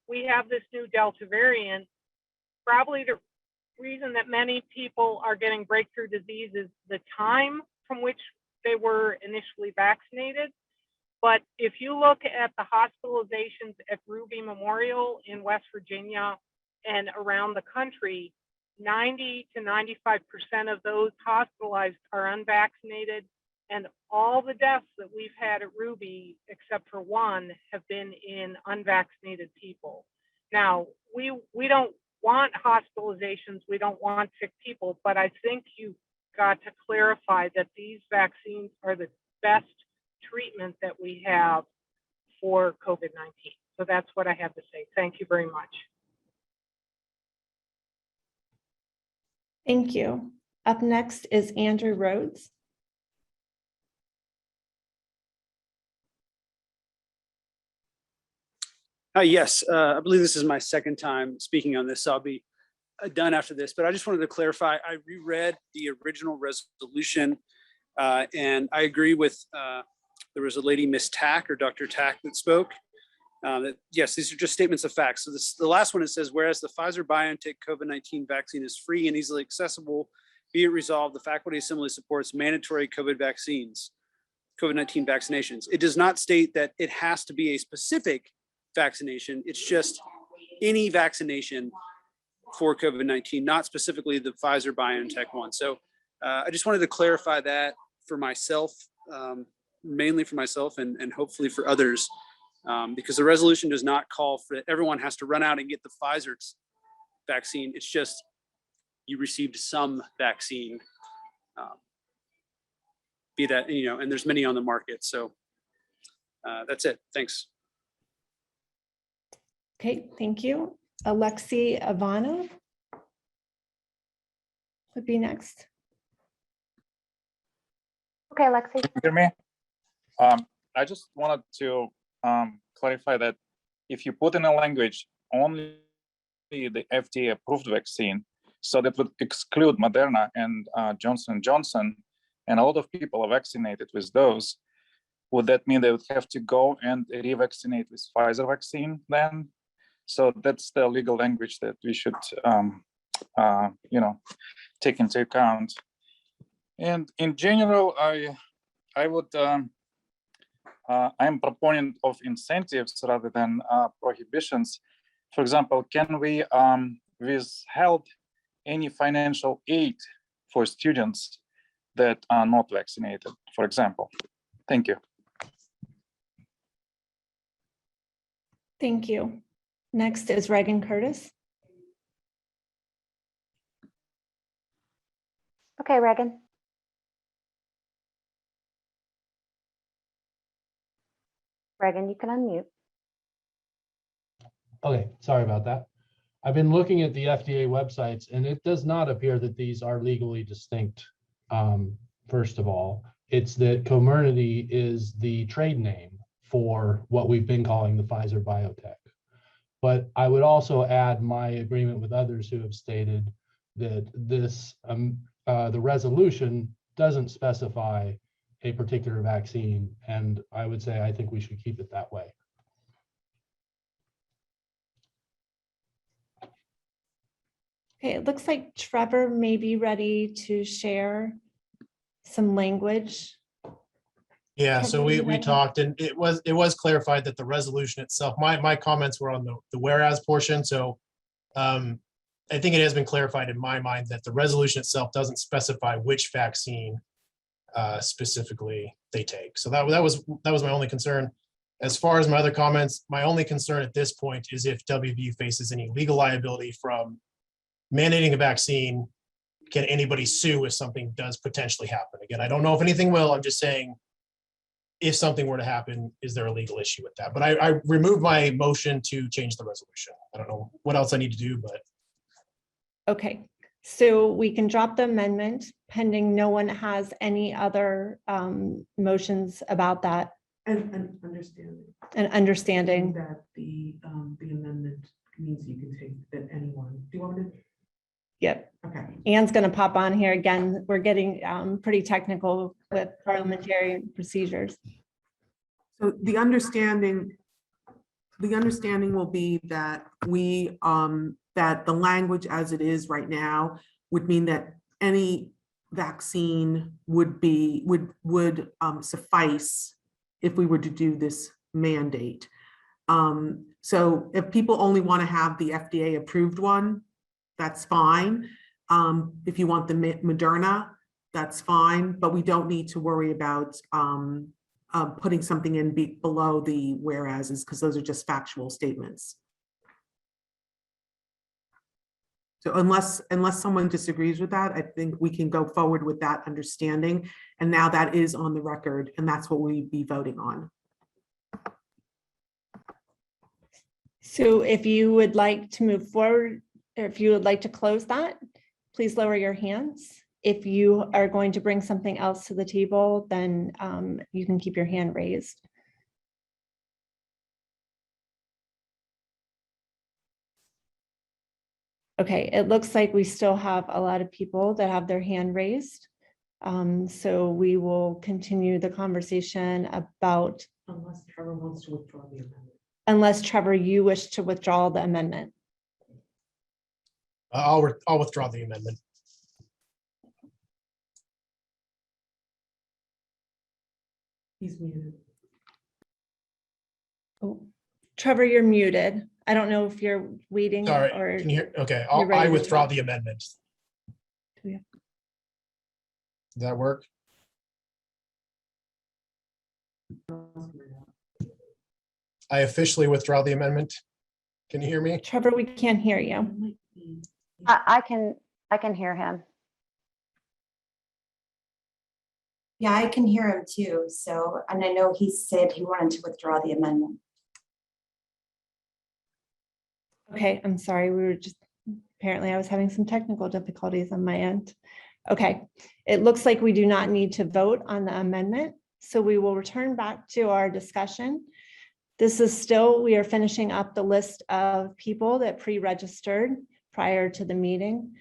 [SPEAKER 12] We have this new Delta variant. Probably the reason that many people are getting breakthrough disease is the time from which they were initially vaccinated. But if you look at the hospitalizations at Ruby Memorial in West Virginia and around the country, 90 to 95% of those hospitalized are unvaccinated, and all the deaths that we've had at Ruby, except for one, have been in unvaccinated people. Now, we don't want hospitalizations, we don't want sick people, but I think you've got to clarify that these vaccines are the best treatment that we have for COVID-19. So that's what I have to say. Thank you very much.
[SPEAKER 1] Thank you. Up next is Andrew Rhodes.
[SPEAKER 4] Yes, I believe this is my second time speaking on this, so I'll be done after this. But I just wanted to clarify, I reread the original resolution, and I agree with, there was a lady, Miss Tack or Dr. Tack, that spoke. That, yes, these are just statements of facts. So the last one, it says, whereas the Pfizer-BioNTech COVID-19 vaccine is free and easily accessible, be it resolved, the faculty assembly supports mandatory COVID-19 vaccinations. It does not state that it has to be a specific vaccination. It's just any vaccination for COVID-19, not specifically the Pfizer-BioNTech one. So I just wanted to clarify that for myself, mainly for myself and hopefully for others, because the resolution does not call for everyone has to run out and get the Pfizer vaccine. It's just you received some vaccine, be that, and there's many on the market. So that's it. Thanks.
[SPEAKER 1] Okay, thank you. Alexei Ivanov would be next.
[SPEAKER 6] Okay, Alexei.
[SPEAKER 14] Can you hear me? I just wanted to clarify that if you put in a language only the FDA approved vaccine, so that would exclude Moderna and Johnson & Johnson, and a lot of people are vaccinated with those, would that mean they would have to go and revaccinate with Pfizer vaccine then? So that's the legal language that we should, take into account. And in general, I would, I'm proponent of incentives rather than prohibitions. For example, can we withhold any financial aid for students that are not vaccinated, for example. Thank you.
[SPEAKER 1] Thank you. Next is Reagan Curtis.
[SPEAKER 6] Okay, Reagan. Reagan, you can unmute.
[SPEAKER 23] Okay, sorry about that. I've been looking at the FDA websites and it does not appear that these are legally distinct. First of all, it's that Comirnaty is the trade name for what we've been calling the Pfizer biotech. But I would also add my agreement with others who have stated that this, the resolution doesn't specify a particular vaccine. And I would say, I think we should keep it that way.
[SPEAKER 1] Okay, it looks like Trevor may be ready to share some language.
[SPEAKER 5] Yeah, so we
[SPEAKER 1] Trevor,
[SPEAKER 5] talked and it was clarified that the resolution itself, my comments were on the whereas portion. So I think it has been clarified in my mind that the resolution itself doesn't specify which vaccine specifically they take. So that was my only concern. As far as my other comments, my only concern at this point is if WVU faces any legal liability from mandating a vaccine. Can anybody sue if something does potentially happen? Again, I don't know if anything will. I'm just saying, if something were to happen, is there a legal issue with that? But I removed my motion to change the resolution. I don't know what else I need to do, but.
[SPEAKER 1] Okay, so we can drop the amendment pending no one has any other motions about that.
[SPEAKER 11] And understanding.
[SPEAKER 1] And understanding.
[SPEAKER 11] That the amendment means you can take that anyone. Do you want me to?
[SPEAKER 1] Yep.
[SPEAKER 11] Okay.
[SPEAKER 1] Anne's going to pop on here again. We're getting pretty technical with parliamentary procedures.
[SPEAKER 11] So the understanding will be that we that the language as it is right now would mean that any vaccine would suffice if we were to do this mandate. So if people only want to have the FDA approved one, that's fine. If you want the Moderna, that's fine, but we don't need to worry about putting something in below the whereases because those are just factual statements. So unless someone disagrees with that, I think we can go forward with that understanding. And now that is on the record, and that's what we'd be voting on.
[SPEAKER 1] So if you would like to move forward, or if you would like to close that, please lower your hands. If you are going to bring something else to the table, then you can keep your hand raised. Okay, it looks like we still have a lot of people that have their hand raised. So we will continue the conversation about.
[SPEAKER 11] Unless Trevor wants to withdraw the amendment.
[SPEAKER 1] Unless Trevor, you wish to withdraw the amendment.
[SPEAKER 5] I'll withdraw the amendment.
[SPEAKER 11] He's muted.
[SPEAKER 1] Oh, Trevor, you're muted. I don't know if you're waiting.
[SPEAKER 5] Sorry,
[SPEAKER 1] or
[SPEAKER 5] can you hear? Okay,
[SPEAKER 1] you're ready
[SPEAKER 5] I
[SPEAKER 1] to
[SPEAKER 5] withdraw
[SPEAKER 1] talk.
[SPEAKER 5] the amendment.
[SPEAKER 1] Yeah.
[SPEAKER 5] Does that work? I officially withdraw the amendment. Can you hear me?
[SPEAKER 1] Trevor, we can't hear you.
[SPEAKER 6] I can hear him.
[SPEAKER 2] Yeah, I can hear him too. So, and I know he said he wanted to withdraw the amendment.
[SPEAKER 1] Okay, I'm sorry. We were just, apparently I was having some technical difficulties on my end. Okay, it looks like we do not need to vote on the amendment. So we will return back to our discussion. This is still, we are finishing up the list of people that pre-registered prior to the meeting.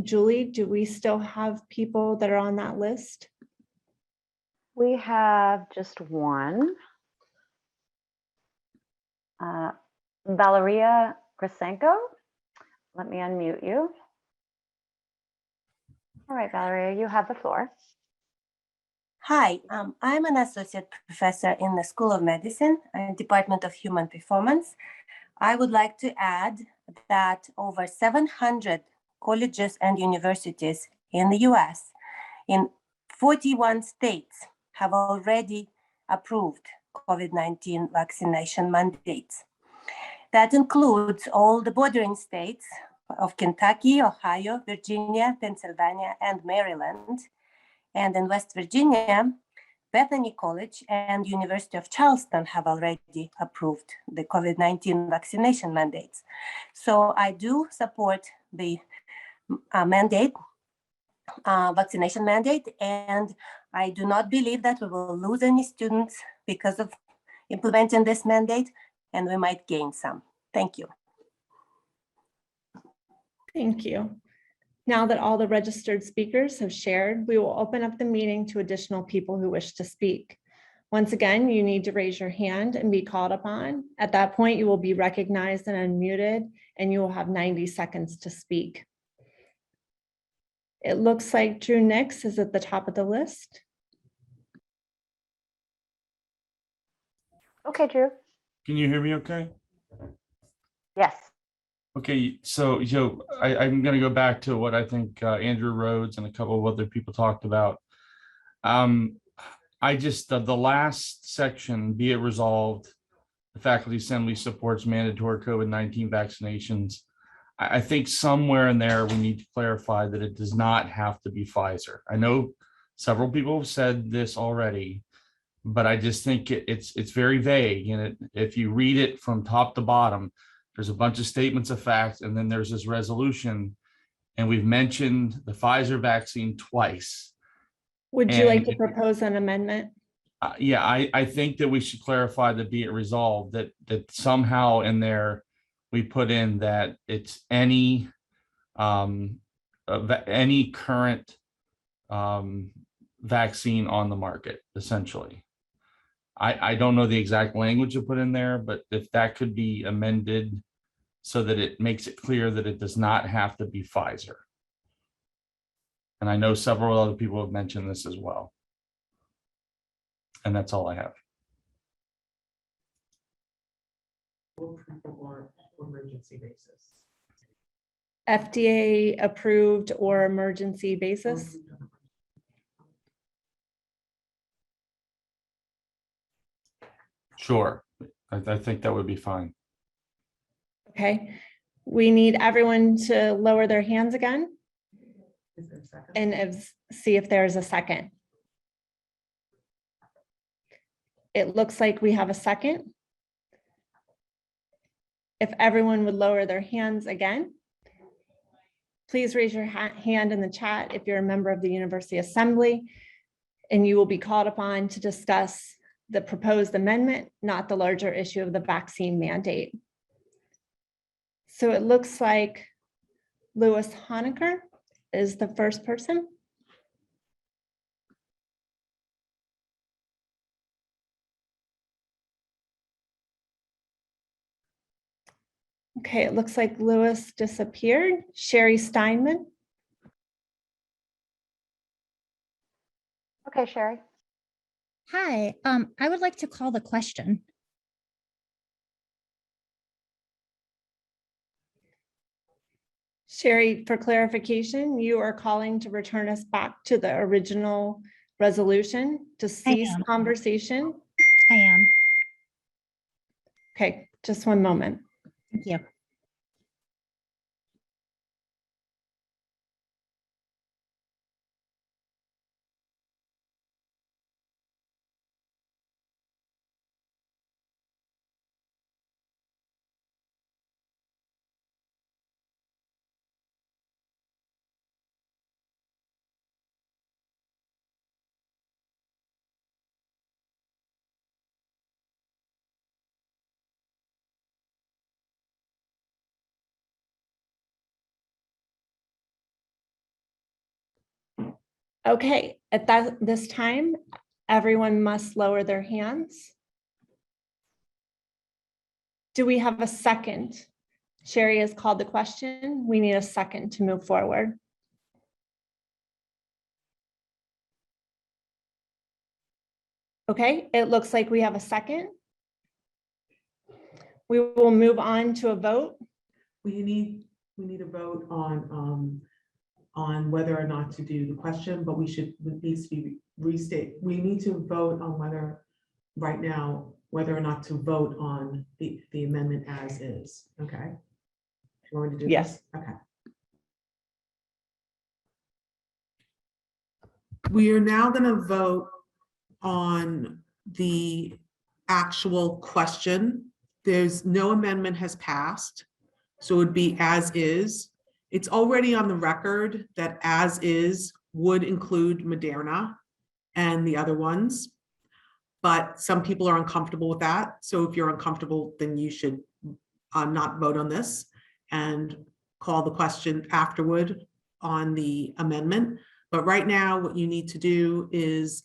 [SPEAKER 1] Julie, do we still have people that are on that list?
[SPEAKER 6] We have just one. Valeria Grasenko. Let me unmute you. All right, Valeria, you have the floor.
[SPEAKER 15] Hi, I'm an associate professor in the School of Medicine and Department of Human Performance. I would like to add that over 700 colleges and universities in the US in 41 states have already approved COVID-19 vaccination mandates. That includes all the bordering states of Kentucky, Ohio, Virginia, Pennsylvania, and Maryland. And in West Virginia, Bethany College and University of Charleston have already approved the COVID-19 vaccination mandates. So I do support the vaccination mandate, and I do not believe that we will lose any students because of implementing this mandate, and we might gain some. Thank you.
[SPEAKER 1] Thank you. Now that all the registered speakers have shared, we will open up the meeting to additional people who wish to speak. Once again, you need to raise your hand and be called upon. At that point, you will be recognized and unmuted, and you will have 90 seconds to speak. It looks like Drew Nix is at the top of the list.
[SPEAKER 6] Okay, Drew.
[SPEAKER 18] Can you hear me okay?
[SPEAKER 6] Yes.
[SPEAKER 18] Okay, so I'm going to go back to what I think Andrew Rhodes and a couple of other people talked about. I just, the last section, be it resolved, the faculty assembly supports mandatory COVID-19 vaccinations. I think somewhere in there, we need to clarify that it does not have to be Pfizer. I know several people have said this already, but I just think it's very vague. And if you read it from top to bottom, there's a bunch of statements of fact, and then there's this resolution, and we've mentioned the Pfizer vaccine twice.
[SPEAKER 1] Would you like to propose an amendment?
[SPEAKER 18] Yeah, I think that we should clarify the be it resolved, that somehow in there we put in that it's any current vaccine on the market, essentially. I don't know the exact language to put in there, but if that could be amended so that it makes it clear that it does not have to be Pfizer. And I know several other people have mentioned this as well. And that's all I have.
[SPEAKER 11] Or emergency basis.
[SPEAKER 1] FDA approved or emergency basis?
[SPEAKER 18] Sure, I think that would be fine.
[SPEAKER 1] Okay, we need everyone to lower their hands again.
[SPEAKER 11] Is there a second?
[SPEAKER 1] And see if there's a second. It looks like we have a second. If everyone would lower their hands again. Please raise your hand in the chat if you're a member of the University Assembly, and you will be called upon to discuss the proposed amendment, not the larger issue of the vaccine mandate. So it looks like Louis Honecker is the first person. Okay, it looks like Louis disappeared. Sherry Steinman.
[SPEAKER 6] Okay, Sherry.
[SPEAKER 19] Hi, I would like to call the question.
[SPEAKER 1] Sherry, for clarification, you are calling to return us back to the original resolution to cease conversation?
[SPEAKER 19] I am.
[SPEAKER 1] Okay, just one moment.
[SPEAKER 19] Thank you. Okay, at this time, everyone must lower their hands. Do we have a second? Sherry has called the question. We need a second to move forward. Okay, it looks like we have a second. We will move on to a vote.
[SPEAKER 11] We need a vote on on whether or not to do the question, but it needs to be restate. We need to vote on whether, right now, whether or not to vote on the amendment as is, okay? You want me to do
[SPEAKER 19] Yes.
[SPEAKER 11] this? Okay. We are now going to vote on the actual question. There's no amendment has passed, so it would be as is. It's already on the record that as is would include Moderna and the other ones, but some people are uncomfortable with that. So if you're uncomfortable, then you should not vote on this and call the question afterward on the amendment. But right now, what you need to do is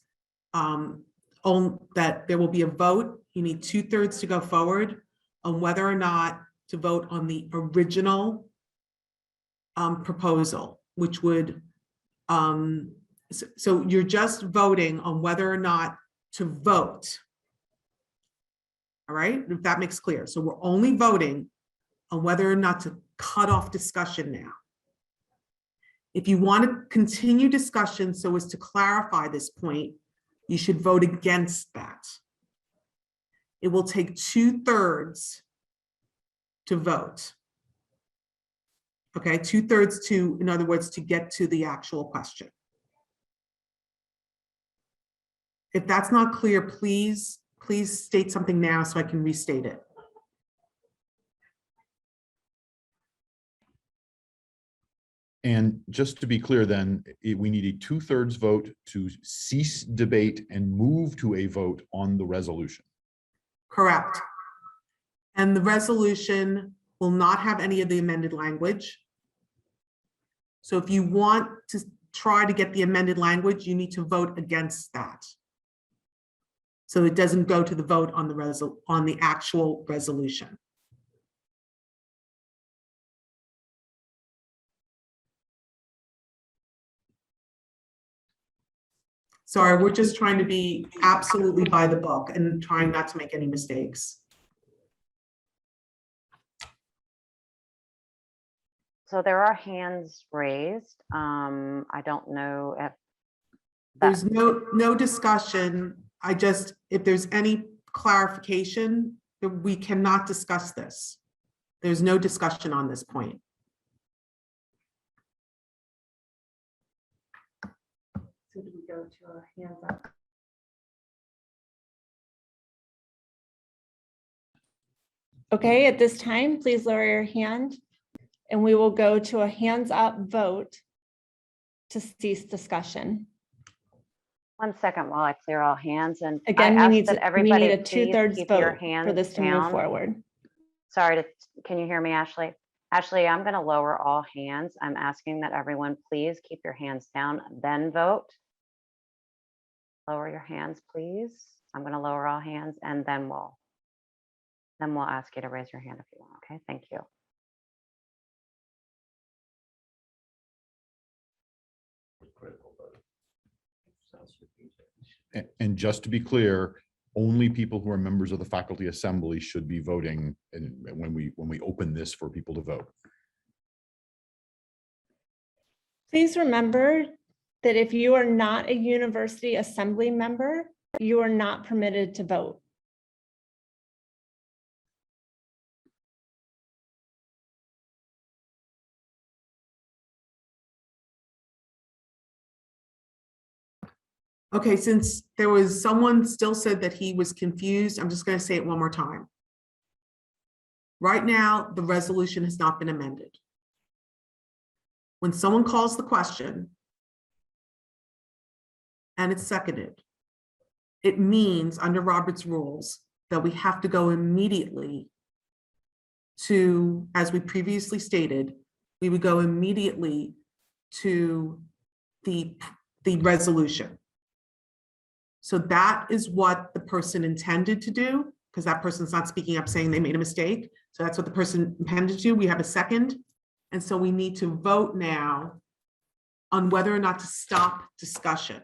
[SPEAKER 11] that there will be a vote. You need 2/3 to go forward on whether or not to vote on the original proposal, which would, so you're just voting on whether or not to vote. All right, if that makes clear. So we're only voting on whether or not to cut off discussion now. If you want to continue discussion so as to clarify this point, you should vote against that. It will take 2/3 to vote. Okay, 2/3 to, in other words, to get to the actual question. If that's not clear, please state something now so I can restate it.
[SPEAKER 16] And just to be clear then, we need a 2/3 vote to cease debate and move to a vote on the resolution.
[SPEAKER 11] Correct. And the resolution will not have any of the amended language. So if you want to try to get the amended language, you need to vote against that. So it doesn't go to the vote on the actual resolution. Sorry, we're just trying to be absolutely by the book and trying not to make any mistakes.
[SPEAKER 6] So there are hands raised. I don't know if
[SPEAKER 11] There's no discussion. If there's any clarification, we cannot discuss this. There's no discussion on this point. So do we go to our hands up?
[SPEAKER 19] Okay, at this time, please lower your hand and we will go to a hands up vote to cease discussion.
[SPEAKER 6] 1 second while I clear all hands, and
[SPEAKER 19] Again,
[SPEAKER 6] I
[SPEAKER 19] we
[SPEAKER 6] ask that
[SPEAKER 19] need
[SPEAKER 6] everybody
[SPEAKER 19] a
[SPEAKER 6] please
[SPEAKER 19] 2/3
[SPEAKER 6] keep your
[SPEAKER 19] vote
[SPEAKER 6] hands
[SPEAKER 19] for this to move
[SPEAKER 6] down.
[SPEAKER 19] forward.
[SPEAKER 6] Sorry, can you hear me, Ashley? Ashley, I'm going to lower all hands. I'm asking that everyone please keep your hands down, then vote. Lower your hands, please. I'm going to lower all hands, and then we'll ask you to raise your hand if you want. Okay, thank you.
[SPEAKER 16] And just to be clear, only people who are members of the faculty assembly should be voting when we open this for people to vote.
[SPEAKER 19] Please remember that if you are not a university assembly member, you are not permitted to vote.
[SPEAKER 11] Okay, since there was someone still said that he was confused, I'm just going to say it one more time. Right now, the resolution has not been amended. When someone calls the question and it's seconded, it means under Robert's rules that we have to go immediately to, as we previously stated, we would go immediately to the resolution. So that is what the person intended to do, because that person's not speaking up saying they made a mistake. So that's what the person intended to do. We have a second. And so we need to vote now on whether or not to stop discussion.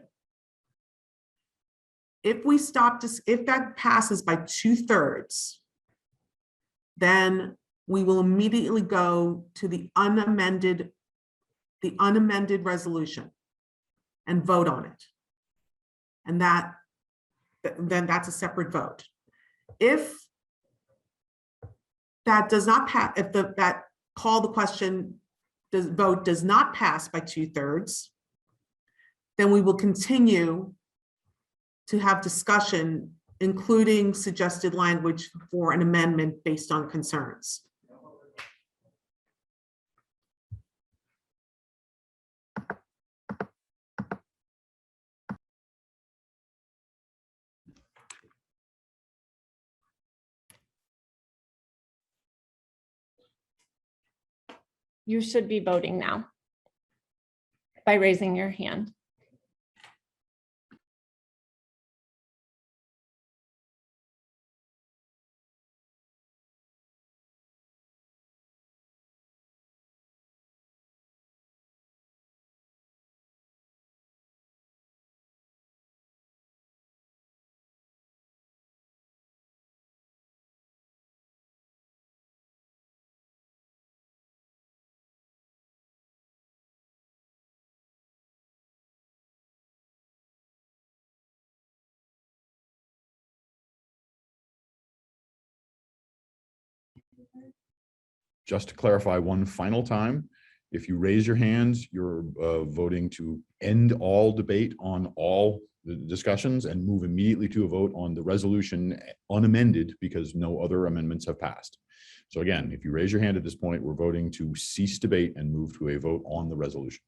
[SPEAKER 11] If we stop this, if that passes by 2/3, then we will immediately go to the unamended the unamended resolution and vote on it. And then that's a separate vote. If that does not pass, if that call the question vote does not pass by 2/3, then we will continue to have discussion, including suggested language for an amendment based on concerns.
[SPEAKER 1] You should be voting now by raising your hand.
[SPEAKER 16] Just to clarify one final time, if you raise your hands, you're voting to end all debate on all the discussions and move immediately to a vote on the resolution unamended because no other amendments have passed. So again, if you raise your hand at this point, we're voting to cease debate and move to a vote on the resolution.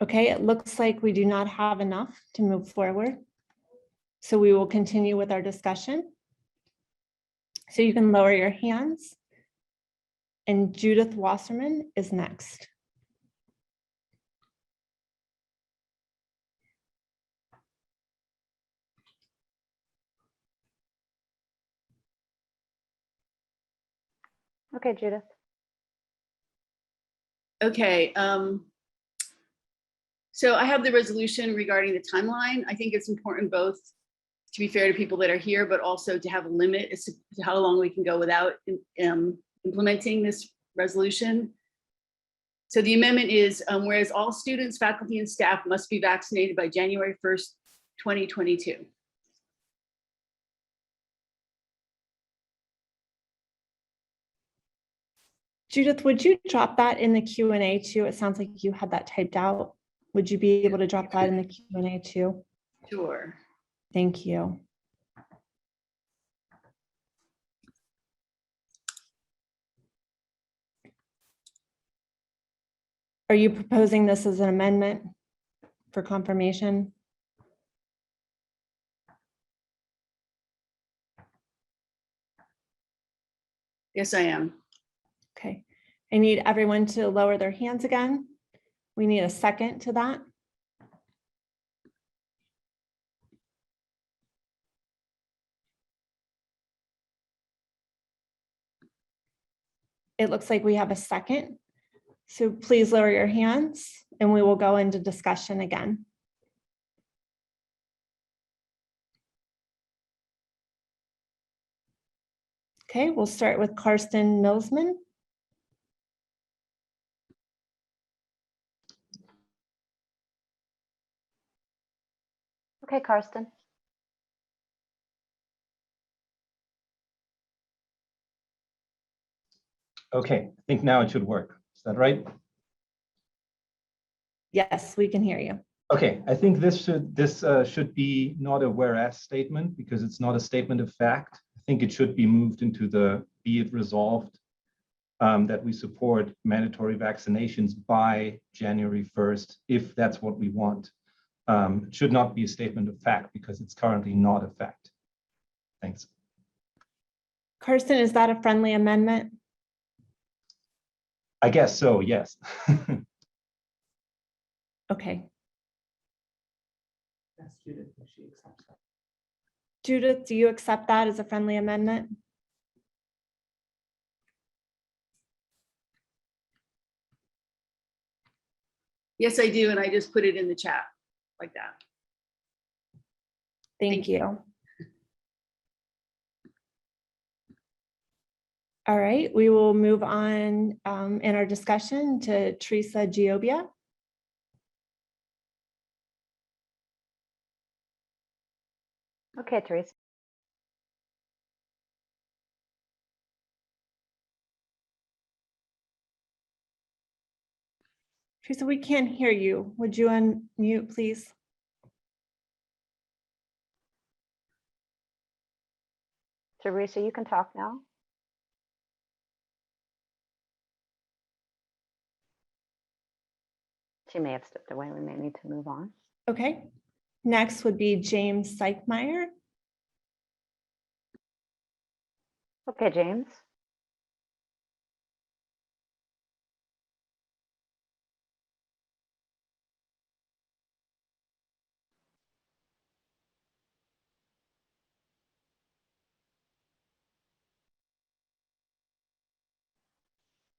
[SPEAKER 1] Okay, it looks like we do not have enough to move forward. So we will continue with our discussion. So you can lower your hands. And Judith Wasserman is next.
[SPEAKER 6] Okay, Judith.
[SPEAKER 13] Okay, so I have the resolution regarding the timeline. I think it's important both to be fair to people that are here, but also to have a limit as to how long we can go without implementing this resolution. So the amendment is, whereas all students, faculty, and staff must be vaccinated by January 1st, 2022.
[SPEAKER 1] Judith, would you drop that in the Q&A too? It sounds like you had that typed out. Would you be able to drop that in the Q&A too?
[SPEAKER 13] Sure.
[SPEAKER 1] Thank you. Are you proposing this as an amendment for confirmation?
[SPEAKER 13] Yes, I am.
[SPEAKER 1] Okay. I need everyone to lower their hands again. We need a second to that. It looks like we have a second. So please lower your hands and we will go into discussion again. Okay, we'll start with Karsten Millsman.
[SPEAKER 6] Okay, Karsten.
[SPEAKER 21] Okay, I think now it should work. Is that right?
[SPEAKER 1] Yes, we can hear you.
[SPEAKER 3] Okay, I think this should be not a whereas statement because it's not a statement of fact. I think it should be moved into the be it resolved that we support mandatory vaccinations by January 1st, if that's what we want. It should not be a statement of fact because it's currently not a fact. Thanks.
[SPEAKER 1] Carson, is that a friendly amendment?
[SPEAKER 3] I guess so, yes.
[SPEAKER 1] Okay. Judith, do you accept that as a friendly amendment?
[SPEAKER 13] Yes, I do. And I just put it in the chat like that.
[SPEAKER 1] Thank you. All right, we will move on in our discussion to Teresa Giobia.
[SPEAKER 6] Okay, Teresa.
[SPEAKER 1] Teresa, we can't hear you. Would you unmute, please?
[SPEAKER 6] Teresa, you can talk now. She may have stepped away. We may need to move on.
[SPEAKER 1] Okay. Next would be James Seichmeyer.
[SPEAKER 6] Okay, James.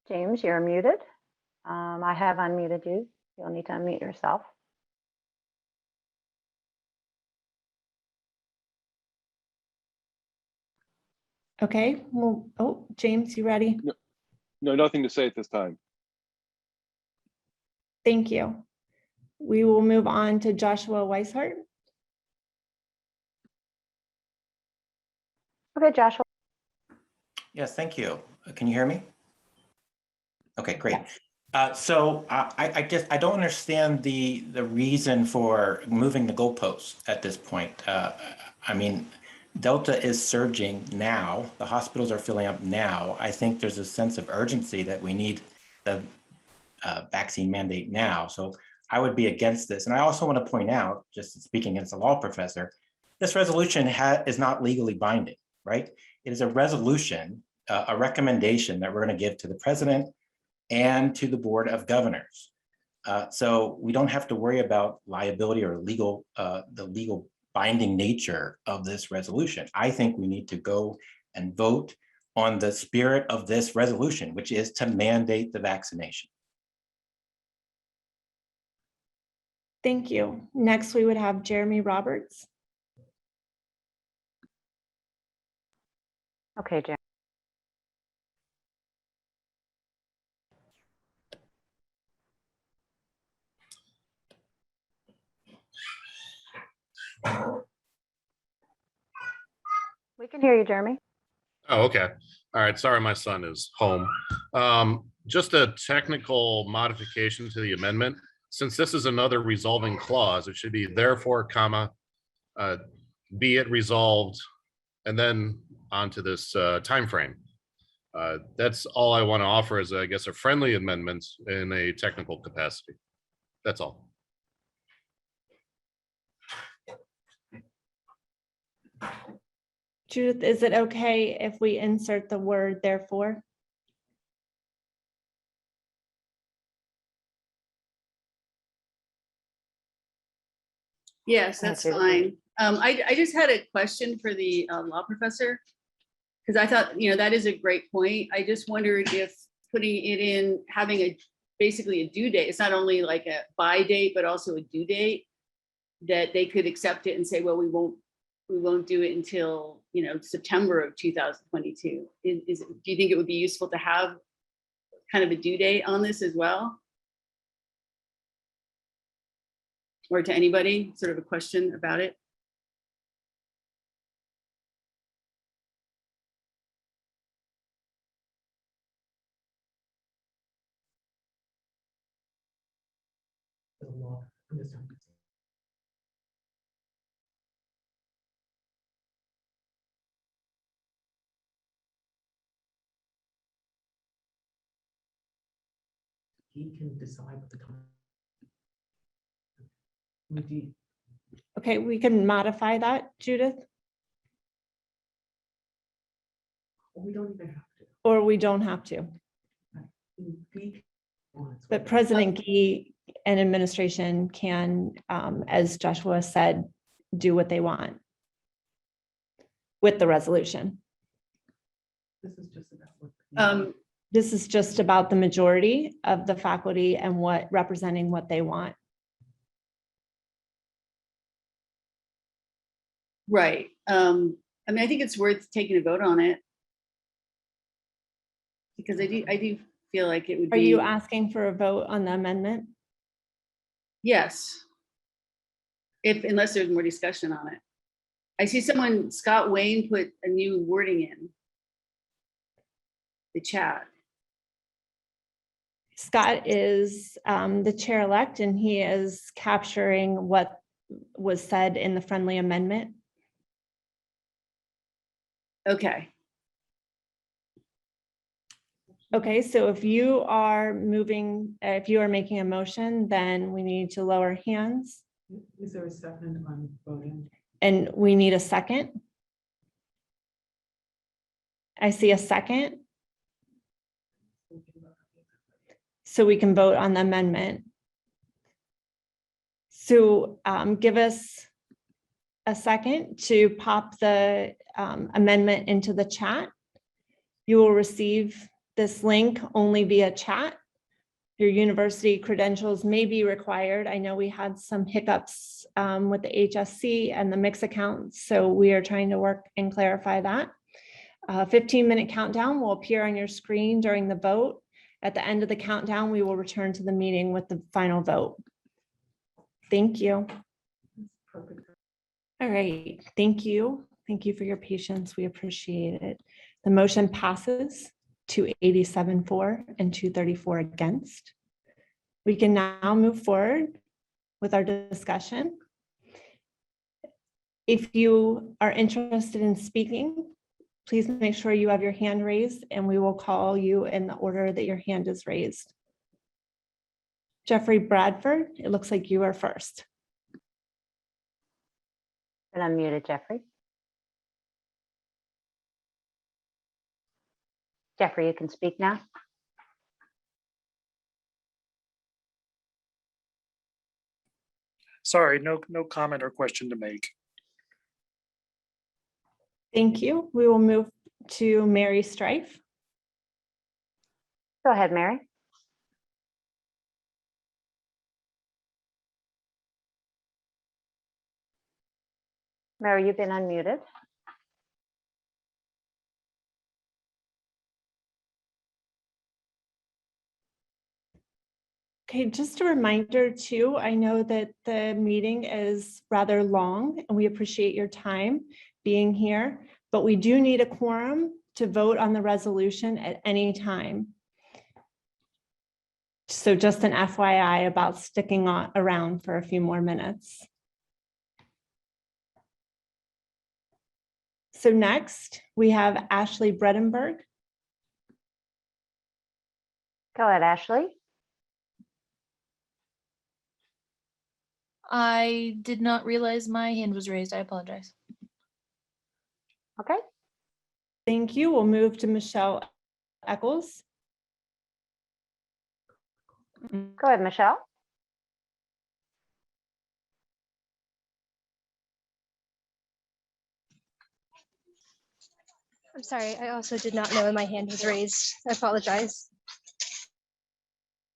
[SPEAKER 6] James, you're muted. I have unmuted you. You'll need to unmute yourself.
[SPEAKER 1] Okay, well, oh, James, you ready?
[SPEAKER 21] No, nothing to say at this time.
[SPEAKER 1] Thank you. We will move on to Joshua Weishart.
[SPEAKER 6] Okay, Joshua.
[SPEAKER 22] Yes, thank you. Can you hear me? Okay, great. So I don't understand the reason for moving the goalposts at this point. I mean, Delta is surging now. The hospitals are filling up now. I think there's a sense of urgency that we need the vaccine mandate now. So I would be against this. And I also want to point out, just speaking as a law professor, this resolution is not legally binding, right? It is a resolution, a recommendation that we're going to give to the president and to the Board of Governors. So we don't have to worry about liability or the legal binding nature of this resolution. I think we need to go and vote on the spirit of this resolution, which is to mandate the vaccination.
[SPEAKER 1] Thank you. Next, we would have Jeremy Roberts.
[SPEAKER 6] Okay, Jeremy. We can hear you, Jeremy.
[SPEAKER 24] Oh, okay. All right. Sorry, my son is home. Just a technical modification to the amendment. Since this is another resolving clause, it should be therefore, comma, be it resolved, and then onto this time frame. That's all I want to offer as, I guess, a friendly amendment in a technical capacity. That's all.
[SPEAKER 1] Judith, is it okay if we insert the word therefore?
[SPEAKER 13] Yes, that's fine. I just had a question for the law professor, because I thought, that is a great point. I just wondered if putting it in, having basically a due date, it's not only like a by date, but also a due date, that they could accept it and say, well, we won't do it until, September of 2022. Do you think it would be useful to have kind of a due date on this as well? Or to anybody, sort of a question about it?
[SPEAKER 11] He can decide what the time.
[SPEAKER 1] Okay, we can modify that, Judith,
[SPEAKER 11] We don't even have to.
[SPEAKER 1] or we don't have to. But President Gee and administration can, as Joshua said, do what they want with the resolution.
[SPEAKER 11] This is just about.
[SPEAKER 1] This is just about the majority of the faculty and what representing what they want.
[SPEAKER 13] Right. I mean, I think it's worth taking a vote on it. Because I do feel like it would be.
[SPEAKER 1] Are you asking for a vote on the amendment?
[SPEAKER 13] Yes. Unless there's more discussion on it. I see someone, Scott Wayne, put a new wording in the chat.
[SPEAKER 1] Scott is the chair-elect, and he is capturing what was said in the friendly amendment.
[SPEAKER 13] Okay.
[SPEAKER 1] Okay, so if you are making a motion, then we need to lower hands.
[SPEAKER 11] Is there a second on voting?
[SPEAKER 1] And we need a second. I see a second. So we can vote on the amendment. So give us a second to pop the amendment into the chat. You will receive this link only via chat. Your university credentials may be required. I know we had some hiccups with the HSC and the mix accounts, so we are trying to work and clarify that. 15-minute countdown will appear on your screen during the vote. At the end of the countdown, we will return to the meeting with the final vote. Thank you. All right, thank you. Thank you for your patience. We appreciate it. The motion passes. 287 for and 234 against. We can now move forward with our discussion. If you are interested in speaking, please make sure you have your hand raised and we will call you in the order that your hand is raised. Jeffrey Bradford, it looks like you are first.
[SPEAKER 6] And unmuted, Jeffrey. Jeffrey, you can speak now.
[SPEAKER 7] Sorry, no comment or question to make.
[SPEAKER 1] Thank you. We will move to Mary Strife.
[SPEAKER 6] Go ahead, Mary. Mary, you've been unmuted.
[SPEAKER 1] Okay, just a reminder too, I know that the meeting is rather long and we appreciate your time being here, but we do need a quorum to vote on the resolution at any time. So just an FYI about sticking around for a few more minutes. So next we have Ashley Bredenberg.
[SPEAKER 6] Go ahead, Ashley.
[SPEAKER 8] I did not realize my hand was raised. I apologize.
[SPEAKER 6] Okay.
[SPEAKER 1] Thank you. We'll move to Michelle Eccles.
[SPEAKER 6] Go ahead, Michelle.
[SPEAKER 10] I'm sorry, I also did not know my hand was raised. I apologize.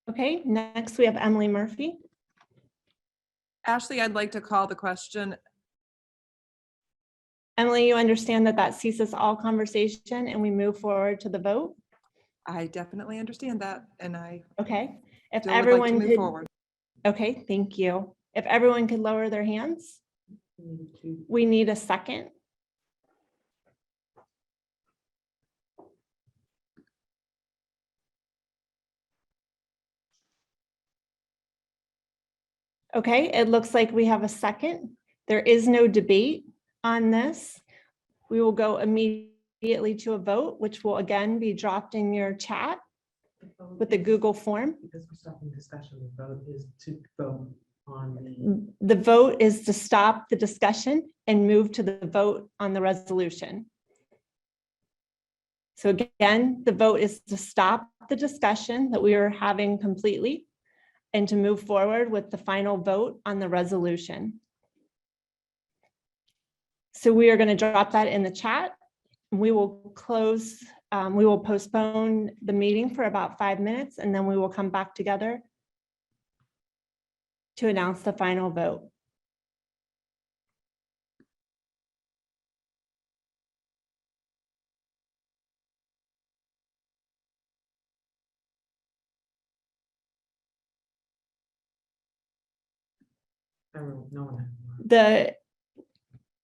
[SPEAKER 1] Okay, next we have Emily Murphy.
[SPEAKER 17] Ashley, I'd like to call the question.
[SPEAKER 1] Emily, you understand that that ceases all conversation and we move forward to the vote?
[SPEAKER 17] I definitely understand that, and I
[SPEAKER 1] okay. If
[SPEAKER 17] still would like to
[SPEAKER 1] everyone
[SPEAKER 17] move
[SPEAKER 1] could,
[SPEAKER 17] forward.
[SPEAKER 1] Okay, thank you. If everyone could lower their hands, we need a second. Okay, it looks like we have a second. There is no debate on this. We will go immediately to a vote, which will again be dropped in your chat. with the Google form.
[SPEAKER 11] Because we're stopping discussion, the vote is to vote on
[SPEAKER 1] The vote is to stop the discussion and move to the vote on the resolution. So again, the vote is to stop the discussion that we are having completely and to move forward with the final vote on the resolution. So we are going to drop that in the chat. We will close, we will postpone the meeting for about 5 minutes, and then we will come back together to announce the final vote. The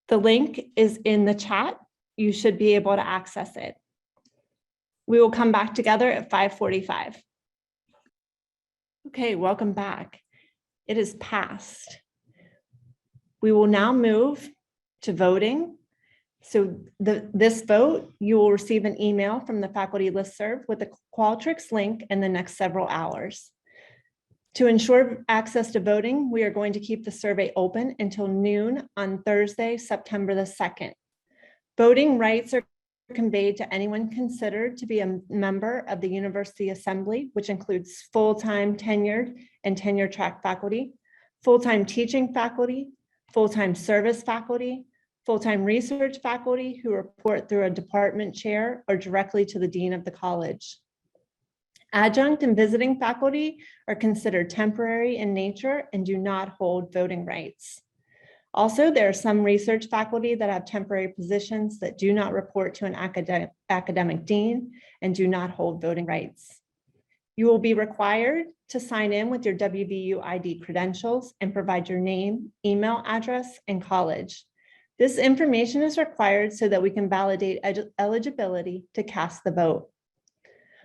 [SPEAKER 1] link is in the chat. You should be able to access it. We will come back together at 5:45. Okay, welcome back. It is passed. We will now move to voting. So this vote, you will receive an email from the faculty listserv with the Qualtrics link in the next several hours. To ensure access to voting, we are going to keep the survey open until noon on Thursday, September the 2nd. Voting rights are conveyed to anyone considered to be a member of the University Assembly, which includes full-time tenured and tenure track faculty, full-time teaching faculty, full-time service faculty, full-time research faculty who report through a department chair or directly to the dean of the college. Adjunct and visiting faculty are considered temporary in nature and do not hold voting rights. Also, there are some research faculty that have temporary positions that do not report to an academic dean and do not hold voting rights. You will be required to sign in with your WVU ID credentials and provide your name, email address, and college. This information is required so that we can validate eligibility to cast the vote.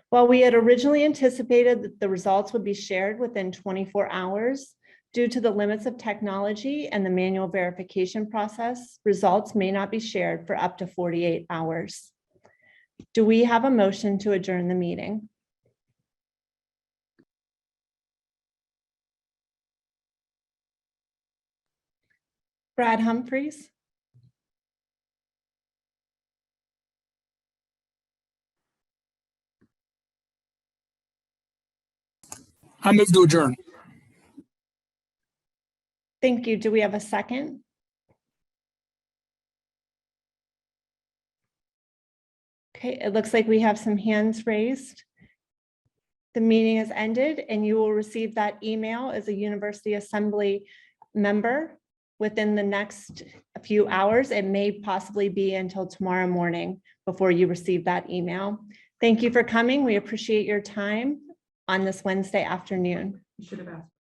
[SPEAKER 1] While we had originally anticipated that the results would be shared within 24 hours, due to the limits of technology and the manual verification process, results may not be shared for up to 48 hours. Do we have a motion to adjourn the meeting? Brad Humphreys.
[SPEAKER 7] I move to adjourn.
[SPEAKER 1] Thank you. Do we have a second? Okay, it looks like we have some hands raised. The meeting has ended and you will receive that email as a University Assembly member within the next few hours. It may possibly be until tomorrow morning before you receive that email. Thank you for coming. We appreciate your time on this Wednesday afternoon.
[SPEAKER 11] You should have asked.